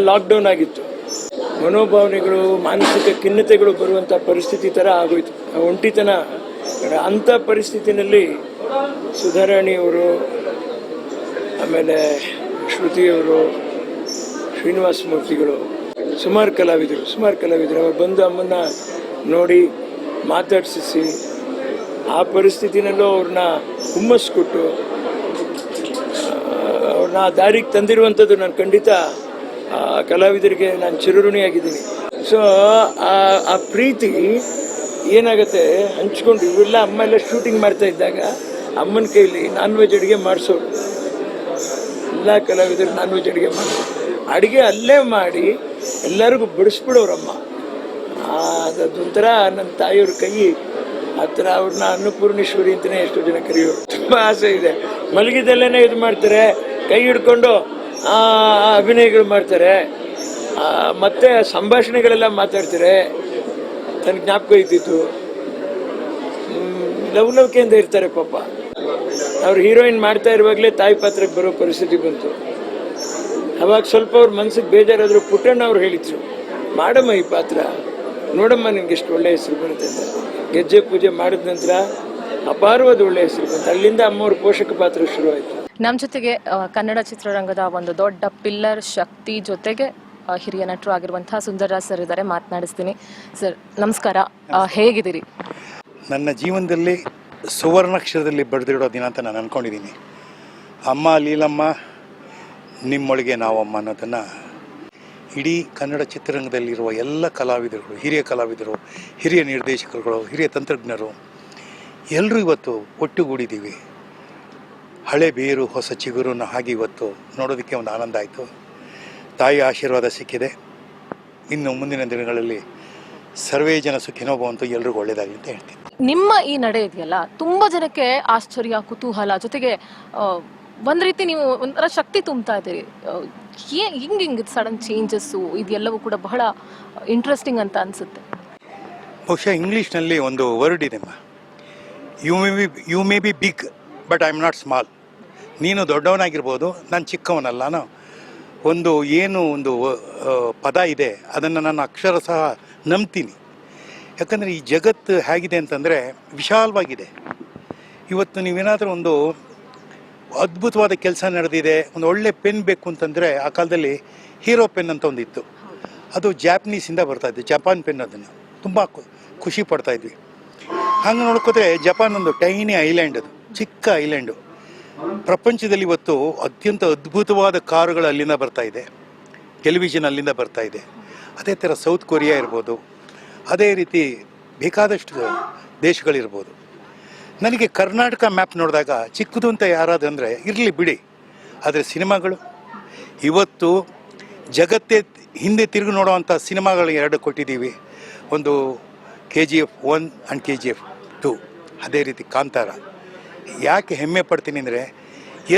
ಲಾಕ್ಡೌನ್ ಆಗಿತ್ತು. ಮನೋಭಾವನೆಗಳು, ಮಾನಸಿಕ ಖಿನ್ನತೆಗಳು ಬರುವಂಥ ಪರಿಸ್ಥಿತಿ ಥರ ಆಗೋಯ್ತು. ಒಂಟಿತನ, ಅಂಥ ಪರಿಸ್ಥಿತಿನಲ್ಲಿ ಸುಧಾರಾಣಿಯವರು, ಆಮೇಲೆ ಶ್ರುತಿಯವರು, ಶ್ರೀನಿವಾಸ ಮೂರ್ತಿಗಳು, ಸುಮಾರು ಕಲಾವಿದರು ಅವ್ರು ಬಂದು ಅಮ್ಮನ್ನ ನೋಡಿ ಮಾತಾಡಿಸಿ ಆ ಪರಿಸ್ಥಿತಿನಲ್ಲೂ ಅವ್ರನ್ನ ಹುಮ್ಮಸ್ಸು ಕೊಟ್ಟು ಅವ್ರನ್ನ ಆ ದಾರಿಗೆ ತಂದಿರುವಂಥದ್ದು ನಾನು ಖಂಡಿತ ಕಲಾವಿದರಿಗೆ ನಾನು ಚಿರಋಣಿಯಾಗಿದ್ದೀನಿ. ಸೊ ಆ ಪ್ರೀತಿ ಏನಾಗುತ್ತೆ ಹಂಚ್ಕೊಂಡು, ಇವೆಲ್ಲ ಅಮ್ಮ ಎಲ್ಲ ಶೂಟಿಂಗ್ ಮಾಡ್ತಾ ಇದ್ದಾಗ ಅಮ್ಮನ ಕೈಲಿ ನಾನ್ ವೆಜ್ ಅಡುಗೆ ಮಾಡಿಸೋರು, ಎಲ್ಲ ಕಲಾವಿದರು ನಾನ್ ವೆಜ್ ಅಡುಗೆ ಮಾಡಿಸೋರು. ಅಡುಗೆ ಅಲ್ಲೇ ಮಾಡಿ ಎಲ್ಲರಿಗೂ ಬಡಿಸ್ಬಿಡೋರಮ್ಮ. ಅದೊಂಥರ ನನ್ನ ತಾಯಿಯವ್ರ ಕೈ ಆ ಥರ, ಅವ್ರನ್ನ ಅನ್ನಪೂರ್ಣೇಶ್ವರಿ ಅಂತಲೇ ಎಷ್ಟೋ ಜನ ಕರೆಯೋರು. ತುಂಬ ಆಸೆ ಇದೆ. ಮಲಗಿದಲ್ಲೇ ಇದು ಮಾಡ್ತಾರೆ, ಕೈ ಹಿಡ್ಕೊಂಡು ಅಭಿನಯಗಳು ಮಾಡ್ತಾರೆ, ಮತ್ತೆ ಸಂಭಾಷಣೆಗಳೆಲ್ಲ ಮಾತಾಡ್ತಾರೆ. ನನಗೆ ಜ್ಞಾಪಕ ಇದ್ದಿತ್ತು, ಲವಲವಿಕೆಯಿಂದ ಇರ್ತಾರೆ ಪಾಪ. ಅವ್ರು ಹೀರೋಯಿನ್ ಮಾಡ್ತಾ ಇರುವಾಗಲೇ ತಾಯಿ ಪಾತ್ರಕ್ಕೆ ಬರೋ ಪರಿಸ್ಥಿತಿ ಬಂತು. ಅವಾಗ ಸ್ವಲ್ಪ ಅವ್ರ ಮನ್ಸಿಗೆ ಬೇಜಾರಾದ್ರು ಪುಟ್ಟಣ್ಣ ಅವ್ರು ಹೇಳಿದ್ರು, ಮಾಡಮ್ಮ ಈ ಪಾತ್ರ, ನೋಡಮ್ಮ ನಿಮ್ಗೆ ಎಷ್ಟು ಒಳ್ಳೆ ಹೆಸರು ಬರುತ್ತೆ ಅಂತ. ಗೆಜ್ಜೆ ಪೂಜೆ ಮಾಡಿದ ನಂತರ ಅಪಾರವಾದ ಒಳ್ಳೆ ಹೆಸರು ಬಂತು. ಅಲ್ಲಿಂದ ಅಮ್ಮವ್ರ ಪೋಷಕ ಪಾತ್ರ ಶುರುವಾಯಿತು. ನಮ್ಮ ಜೊತೆಗೆ ಕನ್ನಡ ಚಿತ್ರರಂಗದ ಒಂದು ದೊಡ್ಡ ಪಿಲ್ಲರ್ ಶಕ್ತಿ ಜೊತೆಗೆ ಹಿರಿಯ ನಟರು ಆಗಿರುವಂತಹ ಸುಂದರರಾಜ್ ಸರ್ ಇದ್ದಾರೆ, ಮಾತನಾಡಿಸ್ತೀನಿ. ಸರ್ ನಮಸ್ಕಾರ, ಹೇಗಿದ್ದೀರಿ? ನನ್ನ ಜೀವನದಲ್ಲಿ ಸುವರ್ಣಾಕ್ಷರದಲ್ಲಿ ಬರೆದಿಡೋ ದಿನ ಅಂತ ನಾನು ಅಂದ್ಕೊಂಡಿದ್ದೀನಿ. ಅಮ್ಮ ಲೀಲಮ್ಮ ನಿಮ್ಮೊಳಗೆ ನಾವಮ್ಮ ಅನ್ನೋದನ್ನು ಇಡೀ ಕನ್ನಡ ಚಿತ್ರರಂಗದಲ್ಲಿರುವ ಎಲ್ಲ ಕಲಾವಿದರುಗಳು, ಹಿರಿಯ ಕಲಾವಿದರು, ಹಿರಿಯ ನಿರ್ದೇಶಕರುಗಳು, ಹಿರಿಯ ತಂತ್ರಜ್ಞರು ಎಲ್ಲರೂ ಇವತ್ತು ಒಟ್ಟುಗೂಡಿದ್ದೀವಿ. ಹಳೆ ಬೇರು ಹೊಸ ಚಿಗುರನ್ನು ಹಾಗೆ ಇವತ್ತು ನೋಡೋದಕ್ಕೆ ಒಂದು ಆನಂದ ಆಯಿತು. ತಾಯಿ ಆಶೀರ್ವಾದ ಸಿಕ್ಕಿದೆ. ಇನ್ನು ಮುಂದಿನ ದಿನಗಳಲ್ಲಿ ಸರ್ವೇ ಜನ ಸುಖಿನೋ ಭವಂತು, ಎಲ್ರಿಗೂ ಒಳ್ಳೆಯದಾಗಲಿ ಅಂತ ಹೇಳ್ತೀನಿ. ನಿಮ್ಮ ಈ ನಡೆ ಇದೆಯಲ್ಲ, ತುಂಬ ಜನಕ್ಕೆ ಆಶ್ಚರ್ಯ, ಕುತೂಹಲ, ಜೊತೆಗೆ ಒಂದು ರೀತಿ ನೀವು ಒಂಥರ ಶಕ್ತಿ ತುಂಬ್ತಾ ಇದ್ದೀರಿ. ಹಿಂಗೆ ಸಡನ್ ಚೇಂಜಸ್ಸು ಇದೆಲ್ಲವೂ ಕೂಡ ಬಹಳ ಇಂಟ್ರೆಸ್ಟಿಂಗ್ ಅಂತ ಅನಿಸುತ್ತೆ. ಬಹುಶಃ ಇಂಗ್ಲೀಷ್ನಲ್ಲಿ ಒಂದು ವರ್ಡ್ ಇದೆಮ್ಮ, you may be big but I am not small. ನೀನು ದೊಡ್ಡವನಾಗಿರ್ಬೋದು, ನಾನು ಚಿಕ್ಕವನಲ್ಲ. ನಾನು ಒಂದು ಪದ ಇದೆ, ಅದನ್ನು ನಾನು ಅಕ್ಷರ ಸಹ ನಂಬ್ತೀನಿ. ಯಾಕಂದರೆ ಈ ಜಗತ್ತು ಹೇಗಿದೆ ಅಂತಂದರೆ ವಿಶಾಲವಾಗಿದೆ. ಇವತ್ತು ನೀವೇನಾದರೂ ಒಂದು ಅದ್ಭುತವಾದ ಕೆಲಸ ನಡೆದಿದೆ, ಒಂದು ಒಳ್ಳೆ ಪೆನ್ ಬೇಕು ಅಂತಂದರೆ ಆ ಕಾಲದಲ್ಲಿ ಹೀರೋ ಪೆನ್ ಅಂತ ಒಂದಿತ್ತು, ಅದು ಜಾಪನೀಸಿಂದ ಬರ್ತಾಯಿದ್ದೆ, ಜಪಾನ್ ಪೆನ್. ಅದನ್ನು ತುಂಬ ಖುಷಿ ಪಡ್ತಾಯಿದ್ವಿ. ಹಂಗೆ ನೋಡ್ಕೋದ್ರೆ ಜಪಾನ್ ಒಂದು ಟೈನಿ ಐಲ್ಯಾಂಡ್, ಅದು ಚಿಕ್ಕ ಐಲ್ಯಾಂಡು. ಪ್ರಪಂಚದಲ್ಲಿ ಇವತ್ತು ಅತ್ಯಂತ ಅದ್ಭುತವಾದ ಕಾರುಗಳು ಅಲ್ಲಿಂದ ಬರ್ತಾ ಇದೆ, ಟೆಲಿವಿಷನ್ ಅಲ್ಲಿಂದ ಬರ್ತಾ ಇದೆ. ಅದೇ ಥರ ಸೌತ್ ಕೊರಿಯಾ ಇರ್ಬೋದು, ಅದೇ ರೀತಿ ಬೇಕಾದಷ್ಟು ದೇಶಗಳಿರ್ಬೋದು. ನನಗೆ ಕರ್ನಾಟಕ ಮ್ಯಾಪ್ ನೋಡಿದಾಗ ಚಿಕ್ಕದು ಅಂತ ಯಾರಾದ್ರು ಅಂದರೆ ಇರಲಿ ಬಿಡಿ, ಆದರೆ ಸಿನಿಮಾಗಳು ಇವತ್ತು ಜಗತ್ತೇ ಹಿಂದೆ ತಿರುಗಿ ನೋಡೋವಂಥ ಸಿನಿಮಾಗಳು 2 ಕೊಟ್ಟಿದ್ದೀವಿ. ಒಂದು KGF 1 ಆ್ಯಂಡ್ KGF 2, ಅದೇ ರೀತಿ ಕಾಂತಾರ. ಯಾಕೆ ಹೆಮ್ಮೆ ಪಡ್ತೀನಿ ಅಂದರೆ,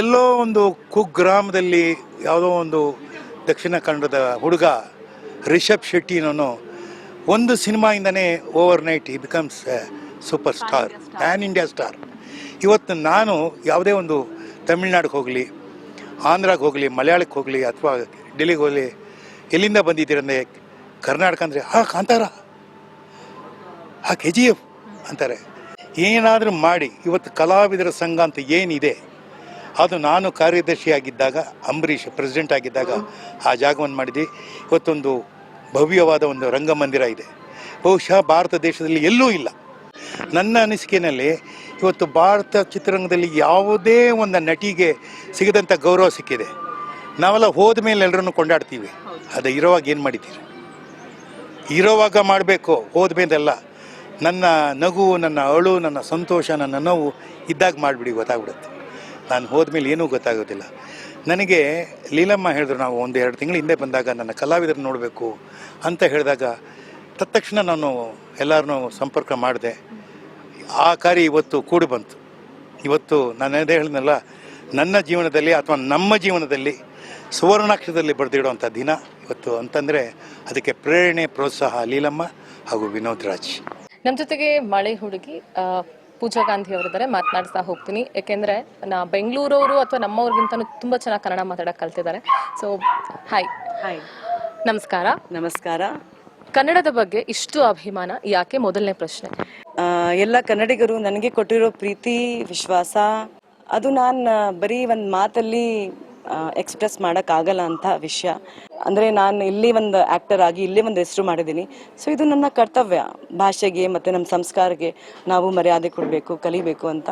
ಎಲ್ಲೋ ಒಂದು ಕುಗ್ರಾಮದಲ್ಲಿ ಯಾವುದೋ ಒಂದು ದಕ್ಷಿಣ ಕನ್ನಡದ ಹುಡುಗ ರಿಷಬ್ ಶೆಟ್ಟಿನವನು ಒಂದು ಸಿನಿಮಾಯಿಂದನೇ overnight he becomes super star, pan India star. ಇವತ್ತು ನಾನು ಯಾವುದೇ ಒಂದು ತಮಿಳ್ನಾಡಿಗೆ ಹೋಗಲಿ, ಆಂಧ್ರಾಗೆ ಹೋಗಲಿ, ಮಲಯಾಳಕ್ಕೆ ಹೋಗಲಿ, ಅಥವಾ ಡೆಲ್ಲಿಗೆ ಹೋಗಲಿ, ಎಲ್ಲಿಂದ ಬಂದಿದ್ದೀರಂದರೆ ಕರ್ನಾಟಕ ಅಂದರೆ ಕಾಂತಾರ, KGF ಅಂತಾರೆ. ಏನಾದರೂ ಮಾಡಿ ಇವತ್ತು ಕಲಾವಿದರ ಸಂಘ ಅಂತ ಏನಿದೆ, ಅದು ನಾನು ಕಾರ್ಯದರ್ಶಿಯಾಗಿದ್ದಾಗ, ಅಂಬರೀಷ್ ಪ್ರೆಸಿಡೆಂಟ್ ಆಗಿದ್ದಾಗ ಆ ಜಾಗವನ್ನು ಮಾಡಿದ್ವಿ. ಇವತ್ತೊಂದು ಭವ್ಯವಾದ ಒಂದು ರಂಗಮಂದಿರ ಇದೆ. ಬಹುಶಃ ಭಾರತ ದೇಶದಲ್ಲಿ ಎಲ್ಲೂ ಇಲ್ಲ. ನನ್ನ ಅನಿಸಿಕೆಯಲ್ಲಿ ಇವತ್ತು ಭಾರತ ಚಿತ್ರರಂಗದಲ್ಲಿ ಯಾವುದೇ ಒಂದು ನಟಿಗೆ ಸಿಗದಂಥ ಗೌರವ ಸಿಕ್ಕಿದೆ. ನಾವೆಲ್ಲ ಹೋದ ಮೇಲೆ ಎಲ್ಲರನ್ನು ಕೊಂಡಾಡ್ತೀವಿ. ಅದು ಇರೋವಾಗ ಏನು ಮಾಡಿದ್ದೀರಿ? ಇರೋವಾಗ ಮಾಡಬೇಕು, ಹೋದ ಮೇಲೆಲ್ಲ. ನನ್ನ ನಗು, ನನ್ನ ಅಳು, ನನ್ನ ಸಂತೋಷ, ನನ್ನ ನೋವು ಇದ್ದಾಗ ಮಾಡಿಬಿಡಿ, ಗೊತ್ತಾಗ್ಬಿಡುತ್ತೆ. ನಾನು ಹೋದ್ಮೇಲೆ ಏನೂ ಗೊತ್ತಾಗೋದಿಲ್ಲ. ನನಗೆ ಲೀಲಮ್ಮ ಹೇಳಿದ್ರು, ನಾವು 1-2 ತಿಂಗಳ ಹಿಂದೆ ಬಂದಾಗ ನನ್ನ ಕಲಾವಿದರನ್ನು ನೋಡಬೇಕು ಅಂತ ಹೇಳಿದಾಗ ತತ್ಕ್ಷಣ ನಾನು ಎಲ್ಲರನ್ನೂ ಸಂಪರ್ಕ ಮಾಡಿದೆ. ಆ ಕಾರ್ಯ ಇವತ್ತು ಕೂಡಿ ಬಂತು. ಇವತ್ತು ನಾನು ಅದೇ ಹೇಳಿದ್ನಲ್ಲ, ನನ್ನ ಜೀವನದಲ್ಲಿ ಅಥವಾ ನಮ್ಮ ಜೀವನದಲ್ಲಿ ಸುವರ್ಣಾಕ್ಷರದಲ್ಲಿ ಬರೆದಿಡುವಂಥ ದಿನ ಇವತ್ತು ಅಂತಂದರೆ ಅದಕ್ಕೆ ಪ್ರೇರಣೆ, ಪ್ರೋತ್ಸಾಹ ಲೀಲಮ್ಮ ಹಾಗೂ ವಿನೋದ್ ರಾಜ್. ನಮ್ಮ ಜೊತೆಗೆ ಮಳೆ ಹುಡುಗಿ ಪೂಜಾ ಗಾಂಧಿ ಅವರಿದ್ದಾರೆ, ಮಾತನಾಡ್ತಾ ಹೋಗ್ತೀನಿ. ಯಾಕೆಂದ್ರೆ ಬೆಂಗಳೂರವರು ಅಥವಾ ನಮ್ಮವ್ರಿಗಿಂತನೂ ತುಂಬಾ ಚೆನ್ನಾಗಿ ಕನ್ನಡ ಮಾತಾಡಕ್ ಕಲ್ತಿದ್ದಾರೆ. So hi. ಹಾಯ್, ನಮಸ್ಕಾರ. ನಮಸ್ಕಾರ. ಕನ್ನಡದ ಬಗ್ಗೆ ಇಷ್ಟು ಅಭಿಮಾನ ಯಾಕೆ? ಮೊದಲನೇ ಪ್ರಶ್ನೆ. ಎಲ್ಲ ಕನ್ನಡಿಗರು ನನಗೆ ಕೊಟ್ಟಿರೋ ಪ್ರೀತಿ, ವಿಶ್ವಾಸ, ಅದು ನಾನು ಬರೀ ಒಂದು ಮಾತಲ್ಲಿ ಎಕ್ಸ್ಪ್ರೆಸ್ ಮಾಡೋಕ್ಕಾಗಲ್ಲ ಅಂತ ವಿಷಯ. ಅಂದರೆ ನಾನು ಇಲ್ಲಿ ಒಂದು ಆ್ಯಕ್ಟರ್ ಆಗಿ ಇಲ್ಲೇ ಒಂದು ಹೆಸರು ಮಾಡಿದ್ದೀನಿ. ಸೊ ಇದು ನನ್ನ ಕರ್ತವ್ಯ, ಭಾಷೆಗೆ ಮತ್ತು ನಮ್ಮ ಸಂಸ್ಕಾರಕ್ಕೆ ನಾವು ಮರ್ಯಾದೆ ಕೊಡಬೇಕು, ಕಲಿಬೇಕು ಅಂತ.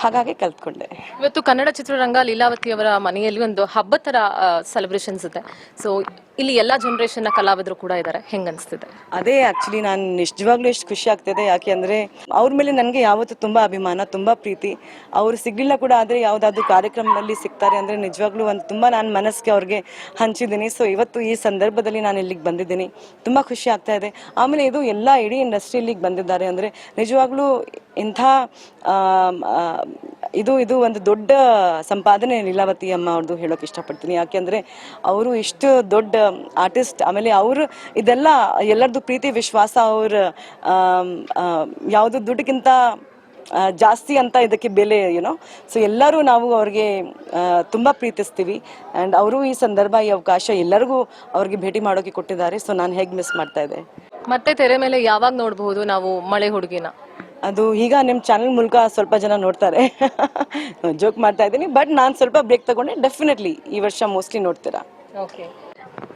ಹಾಗಾಗಿ ಕಲ್ತ್ಕೊಂಡೆ. ಇವತ್ತು ಕನ್ನಡ ಚಿತ್ರರಂಗ ಲೀಲಾವತಿ ಅವರ ಮನೆಯಲ್ಲಿ ಒಂದು ಹಬ್ಬದ ಥರ ಸೆಲೆಬ್ರೇಷನ್ಸ್ ಇದೆ. ಸೊ ಇಲ್ಲಿ ಎಲ್ಲ ಜನರೇಷನ್ನ ಕಲಾವಿದರು ಕೂಡ ಇದ್ದಾರೆ. ಹೆಂಗೆ ಅನಿಸ್ತಿದೆ? ಅದೇ ಆ್ಯಕ್ಚುಲಿ ನಾನು ನಿಜವಾಗ್ಲೂ ಎಷ್ಟು ಖುಷಿ ಆಗ್ತಿದೆ. ಯಾಕೆ ಅಂದರೆ ಅವ್ರ ಮೇಲೆ ನನಗೆ ಯಾವತ್ತೂ ತುಂಬ ಅಭಿಮಾನ, ತುಂಬ ಪ್ರೀತಿ. ಅವರು ಸಿಗಲಿಲ್ಲ ಕೂಡ, ಆದರೆ ಯಾವುದಾದ್ರೂ ಕಾರ್ಯಕ್ರಮದಲ್ಲಿ ಸಿಗ್ತಾರೆ ಅಂದರೆ ನಿಜವಾಗ್ಲೂ ಒಂದು ತುಂಬ ನಾನು ಮನಸ್ಸಿಗೆ ಅವ್ರಿಗೆ ಹಂಚಿದ್ದೀನಿ. ಸೊ ಇವತ್ತು ಈ ಸಂದರ್ಭದಲ್ಲಿ ನಾನು ಇಲ್ಲಿಗೆ ಬಂದಿದ್ದೀನಿ, ತುಂಬ ಖುಷಿ ಆಗ್ತಾ ಇದೆ. ಆಮೇಲೆ ಇದು ಎಲ್ಲ ಇಡೀ ಇಂಡಸ್ಟ್ರಿಯಲ್ಲಿಗೆ ಬಂದಿದ್ದಾರೆ ಅಂದರೆ ನಿಜವಾಗ್ಲೂ ಇಂಥ ಇದು ಒಂದು ದೊಡ್ಡ ಸಂಪಾದನೆ ಲೀಲಾವತಿ ಅಮ್ಮ ಅವ್ರದ್ದು ಹೇಳೋಕೆ ಇಷ್ಟಪಡ್ತೀನಿ. ಯಾಕೆಂದರೆ ಅವರು ಇಷ್ಟು ದೊಡ್ಡ ಆರ್ಟಿಸ್ಟ್, ಆಮೇಲೆ ಅವರು ಇದೆಲ್ಲ ಎಲ್ಲರದ್ದು ಪ್ರೀತಿ ವಿಶ್ವಾಸ, ಅವ್ರ ಯಾವುದು ದುಡ್ಡಿಗಿಂತ ಜಾಸ್ತಿ ಅಂತ ಇದಕ್ಕೆ ಬೆಲೆ ಏನೋ. ಸೊ ಎಲ್ಲರೂ ನಾವು ಅವ್ರಿಗೆ ತುಂಬ ಪ್ರೀತಿಸ್ತೀವಿ. ಆ್ಯಂಡ್ ಅವರು ಈ ಸಂದರ್ಭ, ಈ ಅವಕಾಶ ಎಲ್ಲರಿಗೂ ಅವ್ರಿಗೆ ಭೇಟಿ ಮಾಡೋಕೆ ಕೊಟ್ಟಿದ್ದಾರೆ. ಸೊ ನಾನು ಹೇಗೆ ಮಿಸ್ ಮಾಡ್ತಾ ಇದ್ದೆ. ಮತ್ತೆ ತೆರೆ ಮೇಲೆ ಯಾವಾಗ ನೋಡಬಹುದು ನಾವು ಮಳೆ ಹುಡುಗಿನ? ಅದು ಈಗ ನಿಮ್ಮ ಚಾನಲ್ ಮೂಲಕ ಸ್ವಲ್ಪ ಜನ ನೋಡ್ತಾರೆ. ಜೋಕ್ ಮಾಡ್ತಾ ಇದ್ದೀನಿ, ಬಟ್ ನಾನು ಸ್ವಲ್ಪ ಬ್ರೇಕ್ ತಗೊಂಡೆ. ಡೆಫಿನೆಟ್ಲಿ ಈ ವರ್ಷ ಮೋಸ್ಟ್ಲಿ ನೋಡ್ತೀರಾ. ಓಕೆ.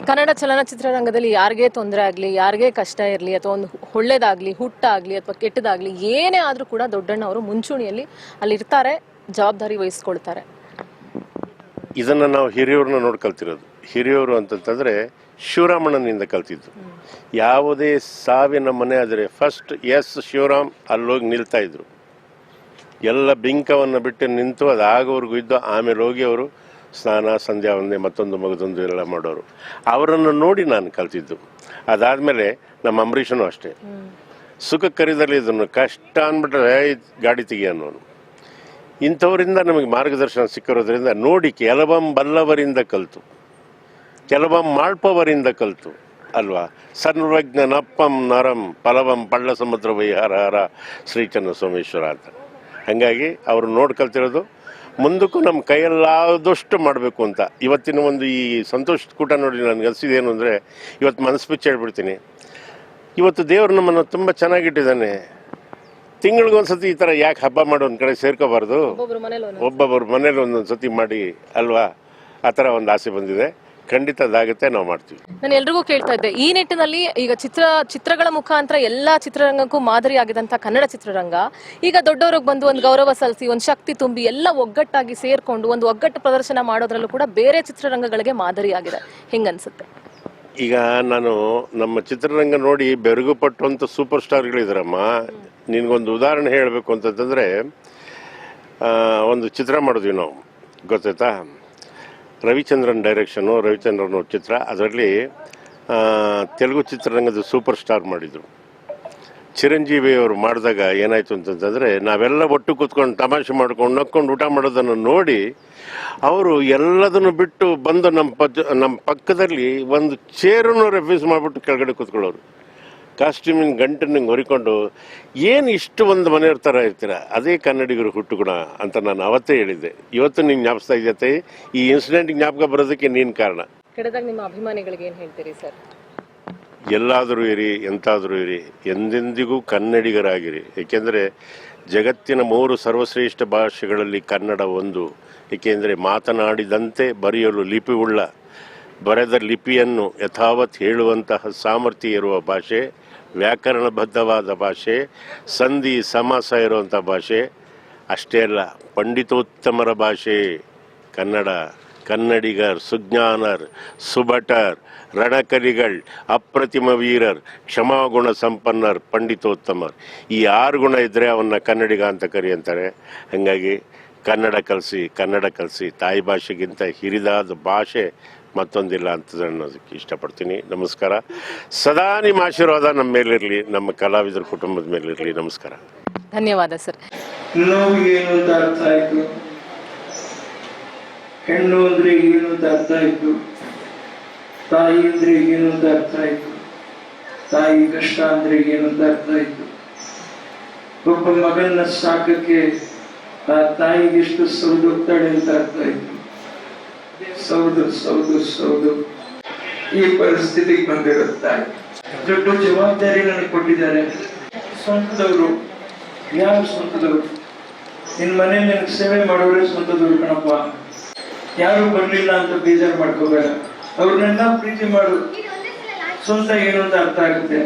ಕನ್ನಡ ಚಲನಚಿತ್ರರಂಗದಲ್ಲಿ ಯಾರಿಗೇ ತೊಂದರೆ ಆಗಲಿ, ಯಾರಿಗೇ ಕಷ್ಟ ಇರಲಿ, ಅಥವಾ ಒಂದು ಒಳ್ಳೇದಾಗಲಿ, ಹುಟ್ಟಾಗಲಿ ಅಥವಾ ಕೆಟ್ಟದಾಗಲಿ, ಏನೇ ಆದರೂ ಕೂಡ ದೊಡ್ಡಣ್ಣ ಅವರು ಮುಂಚೂಣಿಯಲ್ಲಿ ಅಲ್ಲಿರ್ತಾರೆ, ಜವಾಬ್ದಾರಿ ವಹಿಸ್ಕೊಳ್ತಾರೆ. ಇದನ್ನು ನಾವು ಹಿರಿಯವ್ರನ್ನ ನೋಡಿ ಕಲ್ತಿರೋದು. ಹಿರಿಯವರು ಅಂತಂತಂದರೆ ಶಿವರಾಮಣ್ಣನಿಂದ ಕಲ್ತಿದ್ದು. ಯಾವುದೇ ಸಾವಿನ ಮನೆ ಆದರೆ ಫಸ್ಟ್ ಶಿವರಾಮ್ ಅಲ್ಲೋಗಿ ನಿಲ್ತಾ ಇದ್ರು. ಎಲ್ಲ ಬಿಂಕವನ್ನು ಬಿಟ್ಟು ನಿಂತು ಅದು ಆಗೋವರೆಗೂ ಇದ್ದು, ಆಮೇಲೆ ಹೋಗಿ ಅವರು ಸ್ನಾನ, ಸಂಧ್ಯಾ ವಂದನೆ, ಮತ್ತೊಂದು ಮಗದೊಂದು ಎಲ್ಲ ಮಾಡೋರು. ಅವರನ್ನು ನೋಡಿ ನಾನು ಕಲ್ತಿದ್ದು. ಅದಾದಮೇಲೆ ನಮ್ಮ ಅಂಬರೀಷನು ಅಷ್ಟೇ, ಸುಖ ಕರಿದಲ್ಲಿ ಇದನ್ನು ಕಷ್ಟ ಅಂದ್ಬಿಟ್ರೆ ಗಾಡಿ ತೆಗಿ ಅನ್ನೋನು. ಇಂಥವರಿಂದ ನಮಗೆ ಮಾರ್ಗದರ್ಶನ ಸಿಕ್ಕಿರೋದ್ರಿಂದ ನೋಡಿ ಕೆಲವಂ ಬಲ್ಲವರಿಂದ ಕಲಿತು, ಕೆಲವಂ ಮಾಳ್ಪವರಿಂದ ಕಲಿತು ಅಲ್ವಾ. ಸರ್ವಜ್ಞನಪ್ಪಂ ನರಂ ಫಲವಂ ಪಳ್ಳ ಸಮುದ್ರ ವೈಹಾರ ಶ್ರೀಚನ್ನ ಸೋಮೇಶ್ವರ ಅಂತ. ಹಾಗಾಗಿ ಅವರು ನೋಡಿ ಕಲ್ತಿರೋದು. ಮುಂದಕ್ಕೂ ನಮ್ಮ ಕೈಯಲ್ಲಾದಷ್ಟು ಮಾಡಬೇಕು ಅಂತ. ಇವತ್ತಿನ ಒಂದು ಈ ಸಂತೋಷದ ಕೂಟ ನೋಡಿ ನನಗೆ ಅನಿಸಿದೇನು ಅಂದರೆ, ಇವತ್ತು ಮನಸ್ಸು ಬಿಚ್ಚಿ ಹೇಳ್ಬಿಡ್ತೀನಿ, ಇವತ್ತು ದೇವರು ನಮ್ಮನ್ನು ತುಂಬ ಚೆನ್ನಾಗಿಟ್ಟಿದ್ದಾನೆ. ತಿಂಗಳಿಗೊಂದ್ಸತಿ ಈ ಥರ ಯಾಕೆ ಹಬ್ಬ ಮಾಡೋ ಒಂದು ಕಡೆ ಸೇರ್ಕೋಬಾರ್ದು, ಒಬ್ಬೊಬ್ಬರು ಮನೇಲಿ ಒಂದೊಂದು ಸತಿ ಮಾಡಿ ಅಲ್ವಾ. ಆ ಥರ ಒಂದು ಆಸೆ ಬಂದಿದೆ. ಖಂಡಿತ ಅದಾಗುತ್ತೆ, ನಾವು ಮಾಡ್ತೀವಿ. ನಾನು ಎಲ್ರಿಗೂ ಕೇಳ್ತಾ ಇದ್ದೆ, ಈ ನಿಟ್ಟಿನಲ್ಲಿ ಈಗ ಚಿತ್ರಗಳ ಮುಖಾಂತರ ಎಲ್ಲಾ ಚಿತ್ರರಂಗಕ್ಕೂ ಮಾದರಿ ಆಗಿದಂತ ಕನ್ನಡ ಚಿತ್ರರಂಗ ಈಗ ದೊಡ್ಡವ್ರಿಗೆ ಬಂದು ಒಂದು ಗೌರವ ಸಲ್ಲಿಸಿ, ಒಂದು ಶಕ್ತಿ ತುಂಬಿ, ಎಲ್ಲ ಒಗ್ಗಟ್ಟಾಗಿ ಸೇರ್ಕೊಂಡು ಒಂದು ಒಗ್ಗಟ್ಟು ಪ್ರದರ್ಶನ ಮಾಡೋದ್ರಲ್ಲೂ ಕೂಡ ಬೇರೆ ಚಿತ್ರರಂಗಗಳಿಗೆ ಮಾದರಿ ಆಗಿದೆ. ಹೆಂಗನ್ಸುತ್ತೆ? ಈಗ ನಾನು ನಮ್ಮ ಚಿತ್ರರಂಗ ನೋಡಿ ಬೆರಗು ಪಟ್ಟುವಂಥ ಸೂಪರ್ ಸ್ಟಾರ್ಗಳಿದ್ದಾರಮ್ಮ. ನಿನಗೊಂದು ಉದಾಹರಣೆ ಹೇಳಬೇಕು ಅಂತಂತಂದರೆ, ಒಂದು ಚಿತ್ರ ಮಾಡಿದ್ವಿ ನಾವು, ಗೊತ್ತಾಯ್ತಾ? ರವಿಚಂದ್ರನ್ ಡೈರೆಕ್ಷನು, ರವಿಚಂದ್ರನ್ ಚಿತ್ರ. ಅದರಲ್ಲಿ ತೆಲುಗು ಚಿತ್ರರಂಗದ ಸೂಪರ್ ಸ್ಟಾರ್ ಮಾಡಿದರು. ಚಿರಂಜೀವಿ ಅವರು ಮಾಡಿದಾಗ ಏನಾಯಿತು ಅಂತಂತಂದರೆ, ನಾವೆಲ್ಲ ಒಟ್ಟು ಕೂತ್ಕೊಂಡು ತಮಾಷೆ ಮಾಡ್ಕೊಂಡು ನಕ್ಕೊಂಡು ಊಟ ಮಾಡೋದನ್ನು ನೋಡಿ ಅವರು ಎಲ್ಲದನ್ನು ಬಿಟ್ಟು ಬಂದು ನಮ್ಮ ಪಕ್ಕದಲ್ಲಿ ಒಂದು ಚೇರನ್ನು ರೆಫ್ಯೂಸ್ ಮಾಡಿಬಿಟ್ಟು ಕೆಳಗಡೆ ಕೂತ್ಕೊಳ್ಳೋರು. ಕಾಸ್ಟ್ಯೂಮಿನ ಗಂಟನ್ನು ಹೊರಿಕೊಂಡು, ಏನು ಇಷ್ಟು ಒಂದು ಮನೆಯವ್ರ ಥರ ಇರ್ತೀರ, ಅದೇ ಕನ್ನಡಿಗರು ಹುಟ್ಟುಗುಣ ಅಂತ ನಾನು ಅವತ್ತೇ ಹೇಳಿದ್ದೆ. ಇವತ್ತು ನೀನು ಜ್ಞಾಪಿಸ್ತಾ ಇದೆಯತ್ತೆ, ಈ ಇನ್ಸಿಡೆಂಟ್ ಜ್ಞಾಪಕ ಬರೋದಕ್ಕೆ ನೀನು ಕಾರಣ. ಕೆಡದಾಗ ನಿಮ್ಮ ಅಭಿಮಾನಿಗಳಿಗೆ ಏನು ಹೇಳ್ತೀರಿ ಸರ್? ಎಲ್ಲಾದರೂ ಇರಿ, ಎಂತಾದರೂ ಇರಿ, ಎಂದೆಂದಿಗೂ ಕನ್ನಡಿಗರಾಗಿರಿ. ಏಕೆಂದರೆ ಜಗತ್ತಿನ 3 ಸರ್ವಶ್ರೇಷ್ಠ ಭಾಷೆಗಳಲ್ಲಿ ಕನ್ನಡ ಒಂದು. ಏಕೆಂದರೆ ಮಾತನಾಡಿದಂತೆ ಬರೆಯಲು ಲಿಪಿಯುಳ್ಳ, ಬರೆದ ಲಿಪಿಯನ್ನು ಯಥಾವತ್ ಹೇಳುವಂತಹ ಸಾಮರ್ಥ್ಯ ಇರುವ ಭಾಷೆ, ವ್ಯಾಕರಣಬದ್ಧವಾದ ಭಾಷೆ, ಸಂಧಿ ಸಮಾಸ ಇರುವಂಥ ಭಾಷೆ. ಅಷ್ಟೇ ಅಲ್ಲ, ಪಂಡಿತೋತ್ತಮರ ಭಾಷೆ ಕನ್ನಡ. ಕನ್ನಡಿಗರ್, ಸುಜ್ಞಾನರ್, ಸುಭಟರ್, ರಣಕಲಿಗಳ್, ಅಪ್ರತಿಮ ವೀರರ್, ಕ್ಷಮಾಗುಣ ಸಂಪನ್ನರ್, ಪಂಡಿತೋತ್ತಮರ್. ಈ 6 ಗುಣ ಇದ್ದರೆ ಅವನ್ನ ಕನ್ನಡಿಗ ಅಂತ ಕರೆಯಂತಾರೆ. ಹಾಗಾಗಿ ಕನ್ನಡ ಕಲಿಸಿ, ತಾಯಿ ಭಾಷೆಗಿಂತ ಹಿರಿದಾದ ಭಾಷೆ ಮತ್ತೊಂದಿಲ್ಲ ಅಂತ ಅನ್ನೋದಕ್ಕೆ ಇಷ್ಟಪಡ್ತೀನಿ. ನಮಸ್ಕಾರ. ಸದಾ ನಿಮ್ಮ ಆಶೀರ್ವಾದ ನಮ್ಮ ಮೇಲಿರಲಿ, ನಮ್ಮ ಕಲಾವಿದರ ಕುಟುಂಬದ ಮೇಲಿರಲಿ. ನಮಸ್ಕಾರ. ಧನ್ಯವಾದ ಸರ್. ನೋವು ಏನು ಅಂತ ಅರ್ಥ ಆಯಿತು, ಹೆಣ್ಣು ಅಂದರೆ ಏನು ಅಂತ ಅರ್ಥ ಆಯಿತು, ತಾಯಿ ಅಂದರೆ ಏನು ಅಂತ ಅರ್ಥ ಆಯಿತು, ತಾಯಿ ಕಷ್ಟ ಅಂದರೆ ಏನು ಅಂತ ಅರ್ಥ ಆಯಿತು. ಒಬ್ಬ ಮಗನ ಸಾಕಕ್ಕೆ ಆ ತಾಯಿಗೆ ಎಷ್ಟು ಸೌದೋಗ್ತಾಳೆ ಅಂತ ಅರ್ಥ ಆಯ್ತು. ಸೌದು ಈ ಪರಿಸ್ಥಿತಿಗೆ ಬಂದಿರೋ ತಾಯಿ. ದೊಡ್ಡ ಜವಾಬ್ದಾರಿ ನನಗೆ ಕೊಟ್ಟಿದ್ದಾರೆ. ಸ್ವಂತದವರು, ಯಾರು ಸ್ವಂತದವರು? ನಿನ್ ಮನೇಲಿ ನನಗೆ ಸೇವೆ ಮಾಡೋರೇ ಸ್ವಂತದವರು ಕಣಪ್ಪ. ಯಾರು ಬರ್ಲಿಲ್ಲ ಅಂತ ಬೇಜಾರು ಮಾಡ್ಕೋಬೇಡ. ಅವ್ರನ್ನೆಲ್ಲ ಪ್ರೀತಿ ಮಾಡು. ಸ್ವಂತ ಏನು ಅಂತ ಅರ್ಥ ಆಗುತ್ತೆ.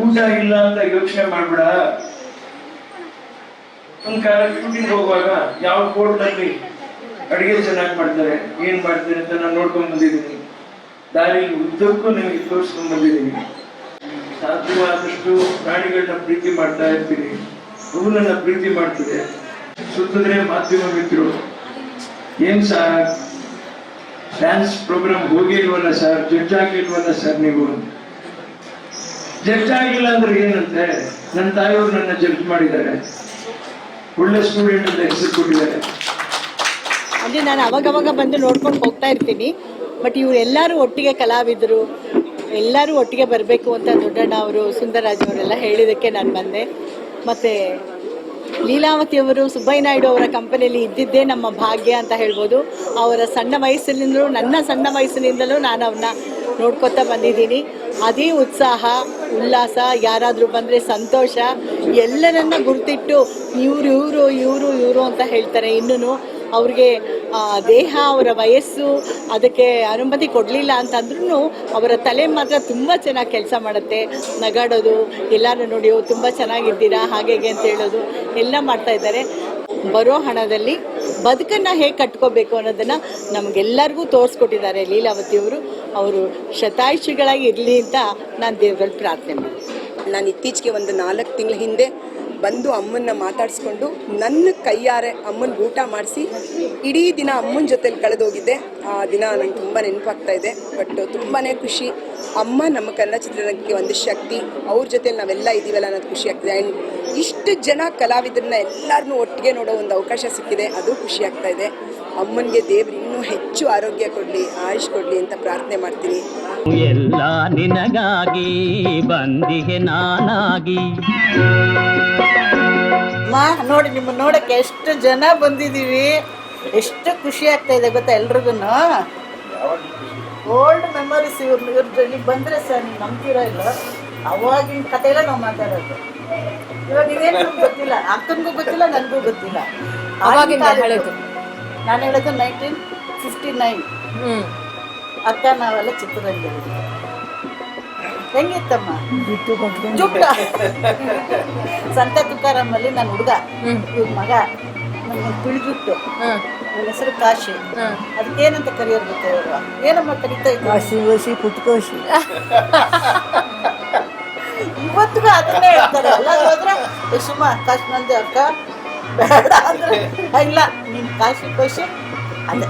ಊಟ ಇಲ್ಲ ಅಂತ ಯೋಚನೆ ಮಾಡ್ಬೇಡ. ಒಂದ್ ಕಾಲ ಶೂಟಿಂಗ್ ಹೋಗುವಾಗ ಯಾವ ಹೋಟ್ಲಲ್ಲಿ ಅಡಿಗೆ ಚೆನ್ನಾಗಿ ಮಾಡ್ತಾರೆ, ಏನ್ ಮಾಡ್ತಾರೆ ಅಂತ ನಾನು ನೋಡ್ಕೊಂಡ್ ಬಂದಿದ್ದೀನಿ. ದಾರಿಯಲ್ಲಿ ಉದ್ದಕ್ಕೂ ನಿಮಗೆ ತೋರಿಸ್ಕೊಂಡ್ ಬಂದಿದ್ದೀನಿ. ಸಾಧ್ಯವಾದಷ್ಟು ಪ್ರಾಣಿಗಳನ್ನ ಪ್ರೀತಿ ಮಾಡ್ತಾ ಇರ್ತೀನಿ. ಅವು ನನ್ನ ಪ್ರೀತಿ ಮಾಡ್ತಿದೆ. ಸುತ್ತಿದ್ರೆ ಮಾಧ್ಯಮ ಮಿತ್ರರು, ಏನ್ ಸರ್ ಡ್ಯಾನ್ಸ್ ಪ್ರೋಗ್ರಾಮ್ ಹೋಗಿಲ್ವಲ್ಲ ಸರ್, ಜಡ್ಜ್ ಆಗಿಲ್ವಲ್ಲ ಸರ್ ನೀವು? ಜಡ್ಜ್ ಆಗಿಲ್ಲ ಅಂದ್ರೆ ಏನಂತೆ? ನನ್ನ ತಾಯಿಯವರು ನನ್ನ ಜಡ್ಜ್ ಮಾಡಿದ್ದಾರೆ. ಒಳ್ಳೆ ಸ್ಟೂಡೆಂಟ್ ಅಂತ ಹೆಸರು ಕೊಟ್ಟಿದ್ದಾರೆ. ಅಲ್ಲಿ ನಾನು ಅವಾಗವಾಗ ಬಂದು ನೋಡ್ಕೊಂಡು ಹೋಗ್ತಾ ಇರ್ತೀನಿ. ಬಟ್ ಇವರೆಲ್ಲರೂ ಒಟ್ಟಿಗೆ ಕಲಾವಿದರು, ಎಲ್ಲರೂ ಒಟ್ಟಿಗೆ ಬರಬೇಕು ಅಂತ ದೊಡ್ಡಣ್ಣ ಅವರು, ಸುಂದರರಾಜ್ ಅವರೆಲ್ಲ ಹೇಳಿದ್ದಕ್ಕೆ ನಾನು ಬಂದೆ. ಮತ್ತು ಲೀಲಾವತಿಯವರು ಸುಬ್ಬಯ್ಯ ನಾಯ್ಡು ಅವರ ಕಂಪನಿಯಲ್ಲಿ ಇದ್ದಿದ್ದೇ ನಮ್ಮ ಭಾಗ್ಯ ಅಂತ ಹೇಳ್ಬೋದು. ಅವರ ಸಣ್ಣ ವಯಸ್ಸಿನಿಂದಲೂ, ನನ್ನ ಸಣ್ಣ ವಯಸ್ಸಿನಿಂದಲೂ ನಾನು ಅವ್ರನ್ನ ನೋಡ್ಕೊತಾ ಬಂದಿದ್ದೀನಿ. ಅದೇ ಉತ್ಸಾಹ, ಉಲ್ಲಾಸ, ಯಾರಾದರೂ ಬಂದರೆ ಸಂತೋಷ, ಎಲ್ಲರನ್ನ ಗುರ್ತಿಟ್ಟು ಇವರು ಅಂತ ಹೇಳ್ತಾರೆ. ಇನ್ನೂ ಅವ್ರಿಗೆ ದೇಹ, ಅವರ ವಯಸ್ಸು ಅದಕ್ಕೆ ಅನುಮತಿ ಕೊಡಲಿಲ್ಲ ಅಂತಂದ್ರೂ ಅವರ ತಲೆ ಮಾತ್ರ ತುಂಬ ಚೆನ್ನಾಗಿ ಕೆಲಸ ಮಾಡುತ್ತೆ. ನಗಾಡೋದು, ಎಲ್ಲರೂ ನೋಡಿ ತುಂಬ ಚೆನ್ನಾಗಿದ್ದೀರಾ ಹಾಗೆ ಅಂತ ಹೇಳೋದು ಎಲ್ಲ ಮಾಡ್ತಾ ಇದ್ದಾರೆ. ಬರೋ ಹಣದಲ್ಲಿ ಬದುಕನ್ನು ಹೇಗೆ ಕಟ್ಕೋಬೇಕು ಅನ್ನೋದನ್ನು ನಮಗೆಲ್ಲರಿಗೂ ತೋರಿಸ್ಕೊಟ್ಟಿದ್ದಾರೆ ಲೀಲಾವತಿಯವರು. ಅವರು ಶತಾಯುಷಿಗಳಾಗಿ ಇರಲಿ ಅಂತ ನಾನು ದೇವರಲ್ಲಿ ಪ್ರಾರ್ಥನೆ ಮಾಡ್ತೀನಿ. ನಾನು ಇತ್ತೀಚೆಗೆ ಒಂದು 4 ತಿಂಗಳ ಹಿಂದೆ ಬಂದು ಅಮ್ಮನ್ನ ಮಾತಾಡಿಸ್ಕೊಂಡು ನನ್ನ ಕೈಯಾರೆ ಅಮ್ಮನಿಗೆ ಊಟ ಮಾಡಿಸಿ ಇಡೀ ದಿನ ಅಮ್ಮನ ಜೊತೆಲಿ ಕಳೆದೋಗಿದ್ದೆ. ಆ ದಿನ ನಂಗೆ ತುಂಬ ನೆನಪಾಗ್ತಾ ಇದೆ. ಬಟ್ ತುಂಬಾ ಖುಷಿ. ಅಮ್ಮ ನಮ್ಮ ಕನ್ನಡ ಚಿತ್ರರಂಗಕ್ಕೆ ಒಂದು ಶಕ್ತಿ. ಅವ್ರ ಜೊತೆಲಿ ನಾವೆಲ್ಲ ಇದ್ದೀವಲ್ಲ ಅನ್ನೋದು ಖುಷಿ ಆಗ್ತಿದೆ. ಆ್ಯಂಡ್ ಇಷ್ಟು ಜನ ಕಲಾವಿದರನ್ನ ಎಲ್ಲರನ್ನೂ ಒಟ್ಟಿಗೆ ನೋಡೋ ಒಂದು ಅವಕಾಶ ಸಿಕ್ಕಿದೆ, ಅದು ಖುಷಿ ಆಗ್ತಾ ಇದೆ. ಅಮ್ಮನಿಗೆ ದೇವ್ರು ಇನ್ನೂ ಹೆಚ್ಚು ಆರೋಗ್ಯ ಕೊಡಲಿ, ಆಯುಷ್ ಕೊಡಲಿ ಅಂತ ಪ್ರಾರ್ಥನೆ ಮಾಡ್ತೀನಿ. ಎಲ್ಲ ನಿನಗಾಗಿ ಬಂದಿಗೆ ನಾನಾಗಿ. ನೋಡಿ, ನಿಮ್ಮ ನೋಡಕ್ಕೆ ಎಷ್ಟು ಜನ ಬಂದಿದ್ದೀವಿ, ಎಷ್ಟು ಖುಷಿ ಆಗ್ತಾ ಇದೆ ಗೊತ್ತಾ ಎಲ್ರಿಗೂ. ಓಲ್ಡ್ ಮೆಮೊರೀಸ್ ಇವ್ರಲ್ಲಿ ಬಂದರೆ ಸರ್, ನೀವು ನಂಬ್ತೀರಾ ಇಲ್ಲ, ಅವಾಗಿನ ಕಥೆ ಎಲ್ಲ ನಾವು ಮಾತಾಡೋದು. ಇವಾಗ ಇದೇನು ಗೊತ್ತಿಲ್ಲ, ಅಕ್ಕನಿಗೂ ಗೊತ್ತಿಲ್ಲ, ನನಗೂ ಗೊತ್ತಿಲ್ಲ. ನಾನು ಹೇಳೋದು 1959 ಅಕ್ಕ ನಾವೆಲ್ಲ ಚಿತ್ರರಂಗದಲ್ಲಿ. ಹೆಂಗಿತ್ತಮ್ಮ ಜುಟ್ಟ? ಸಂತ ತುಕಾರಾಮಲ್ಲಿ ನನ್ನ ಹುಡುಗ, ಇವ್ರ ಮಗ, ನನ್ನ ತಿಳಿಜುಟ್ಟು, ನನ್ನ ಹೆಸರು ಕಾಶಿ. ಅದಕ್ಕೇನಂತ ಕರೆಯೋರು ಗೊತ್ತಾ ಇವರು? ಏನಮ್ಮ ಕರೀತಾ ಇದ್ರು? ಕಾಶಿ ಓಶಿ ಪುಟ್ಕೋಶಿ. ಇವತ್ತಿಗೂ ಅದನ್ನೇ ಹೇಳ್ತಾರೆ. ಎಲ್ಲ ಹೋದ್ರೆ ಸುಮ್ಮ ಕಾಶಿ ನಂದೆ ಅಕ್ಕ, ಬೇಡ ಅಂದ್ರೆ ಇಲ್ಲ ನೀನು ಕಾಶಿ ಕೋಶಿ ಅದೇ.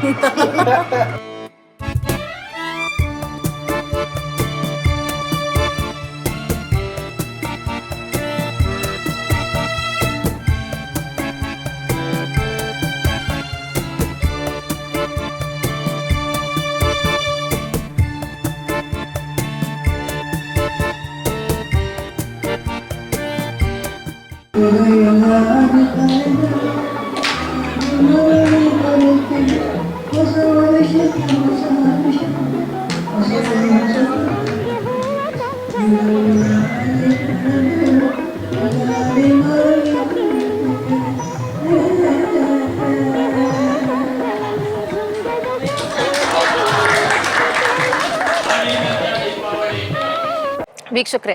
ವೀಕ್ಷಕರೇ,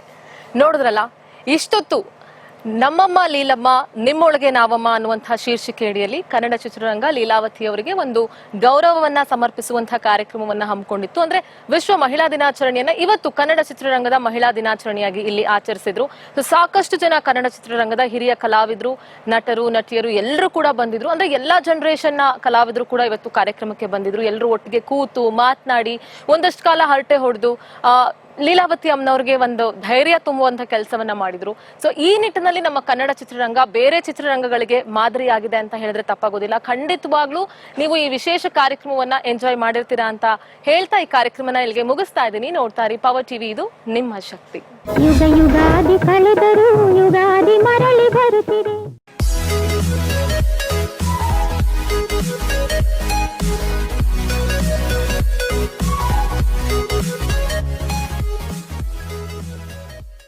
ನೋಡಿದ್ರಲ್ಲ, ಇಷ್ಟೊತ್ತು ನಮ್ಮಮ್ಮ ಲೀಲಮ್ಮ ನಿಮ್ಮೊಳಗೆ ನಾವಮ್ಮ ಅನ್ನುವಂತಹ ಶೀರ್ಷಿಕೆ ಅಡಿಯಲ್ಲಿ ಕನ್ನಡ ಚಿತ್ರರಂಗ ಲೀಲಾವತಿಯವರಿಗೆ ಒಂದು ಗೌರವವನ್ನ ಸಮರ್ಪಿಸುವಂತಹ ಕಾರ್ಯಕ್ರಮವನ್ನ ಹಮ್ಮಿಕೊಂಡಿತ್ತು. ಅಂದ್ರೆ ವಿಶ್ವ ಮಹಿಳಾ ದಿನಾಚರಣೆಯನ್ನ ಇವತ್ತು ಕನ್ನಡ ಚಿತ್ರರಂಗದ ಮಹಿಳಾ ದಿನಾಚರಣೆಯಾಗಿ ಇಲ್ಲಿ ಆಚರಿಸಿದ್ರು. ಸಾಕಷ್ಟು ಜನ ಕನ್ನಡ ಚಿತ್ರರಂಗದ ಹಿರಿಯ ಕಲಾವಿದರು, ನಟರು, ನಟಿಯರು ಎಲ್ಲರೂ ಕೂಡ ಬಂದಿದ್ರು. ಅಂದ್ರೆ ಎಲ್ಲಾ ಜನರೇಷನ್ ನ ಕಲಾವಿದರು ಕೂಡ ಇವತ್ತು ಕಾರ್ಯಕ್ರಮಕ್ಕೆ ಬಂದಿದ್ರು. ಎಲ್ಲರೂ ಒಟ್ಟಿಗೆ ಕೂತು ಮಾತನಾಡಿ ಒಂದಷ್ಟು ಕಾಲ ಹರಟೆ ಹೊಡೆದು ಲೀಲಾವತಿ ಅಮ್ಮನವ್ರಿಗೆ ಒಂದು ಧೈರ್ಯ ತುಂಬುವಂತ ಕೆಲಸವನ್ನ ಮಾಡಿದ್ರು. ಸೊ ಈ ನಿಟ್ಟಿನಲ್ಲಿ ನಮ್ಮ ಕನ್ನಡ ಚಿತ್ರರಂಗ ಬೇರೆ ಚಿತ್ರರಂಗಗಳಿಗೆ ಮಾದರಿಯಾಗಿದೆ ಅಂತ ಹೇಳಿದ್ರೆ ತಪ್ಪಾಗೋದಿಲ್ಲ. ಖಂಡಿತವಾಗ್ಲೂ ನೀವು ಈ ವಿಶೇಷ ಕಾರ್ಯಕ್ರಮವನ್ನ ಎಂಜಾಯ್ ಮಾಡಿರ್ತೀರಾ ಅಂತ ಹೇಳ್ತಾ ಈ ಕಾರ್ಯಕ್ರಮನ ಇಲ್ಲಿಗೆ ಮುಗಿಸ್ತಾ ಇದ್ದೀನಿ. ನೋಡ್ತಾ ಇರಿ ಪವರ್ ಟಿವಿ, ಇದು ನಿಮ್ಮ ಶಕ್ತಿ. ಯುಗ ಯುಗಾದಿ ಕಳೆದರೂ ಯುಗಾದಿ ಮರಳಿ ಬರುತ್ತಿದೆ.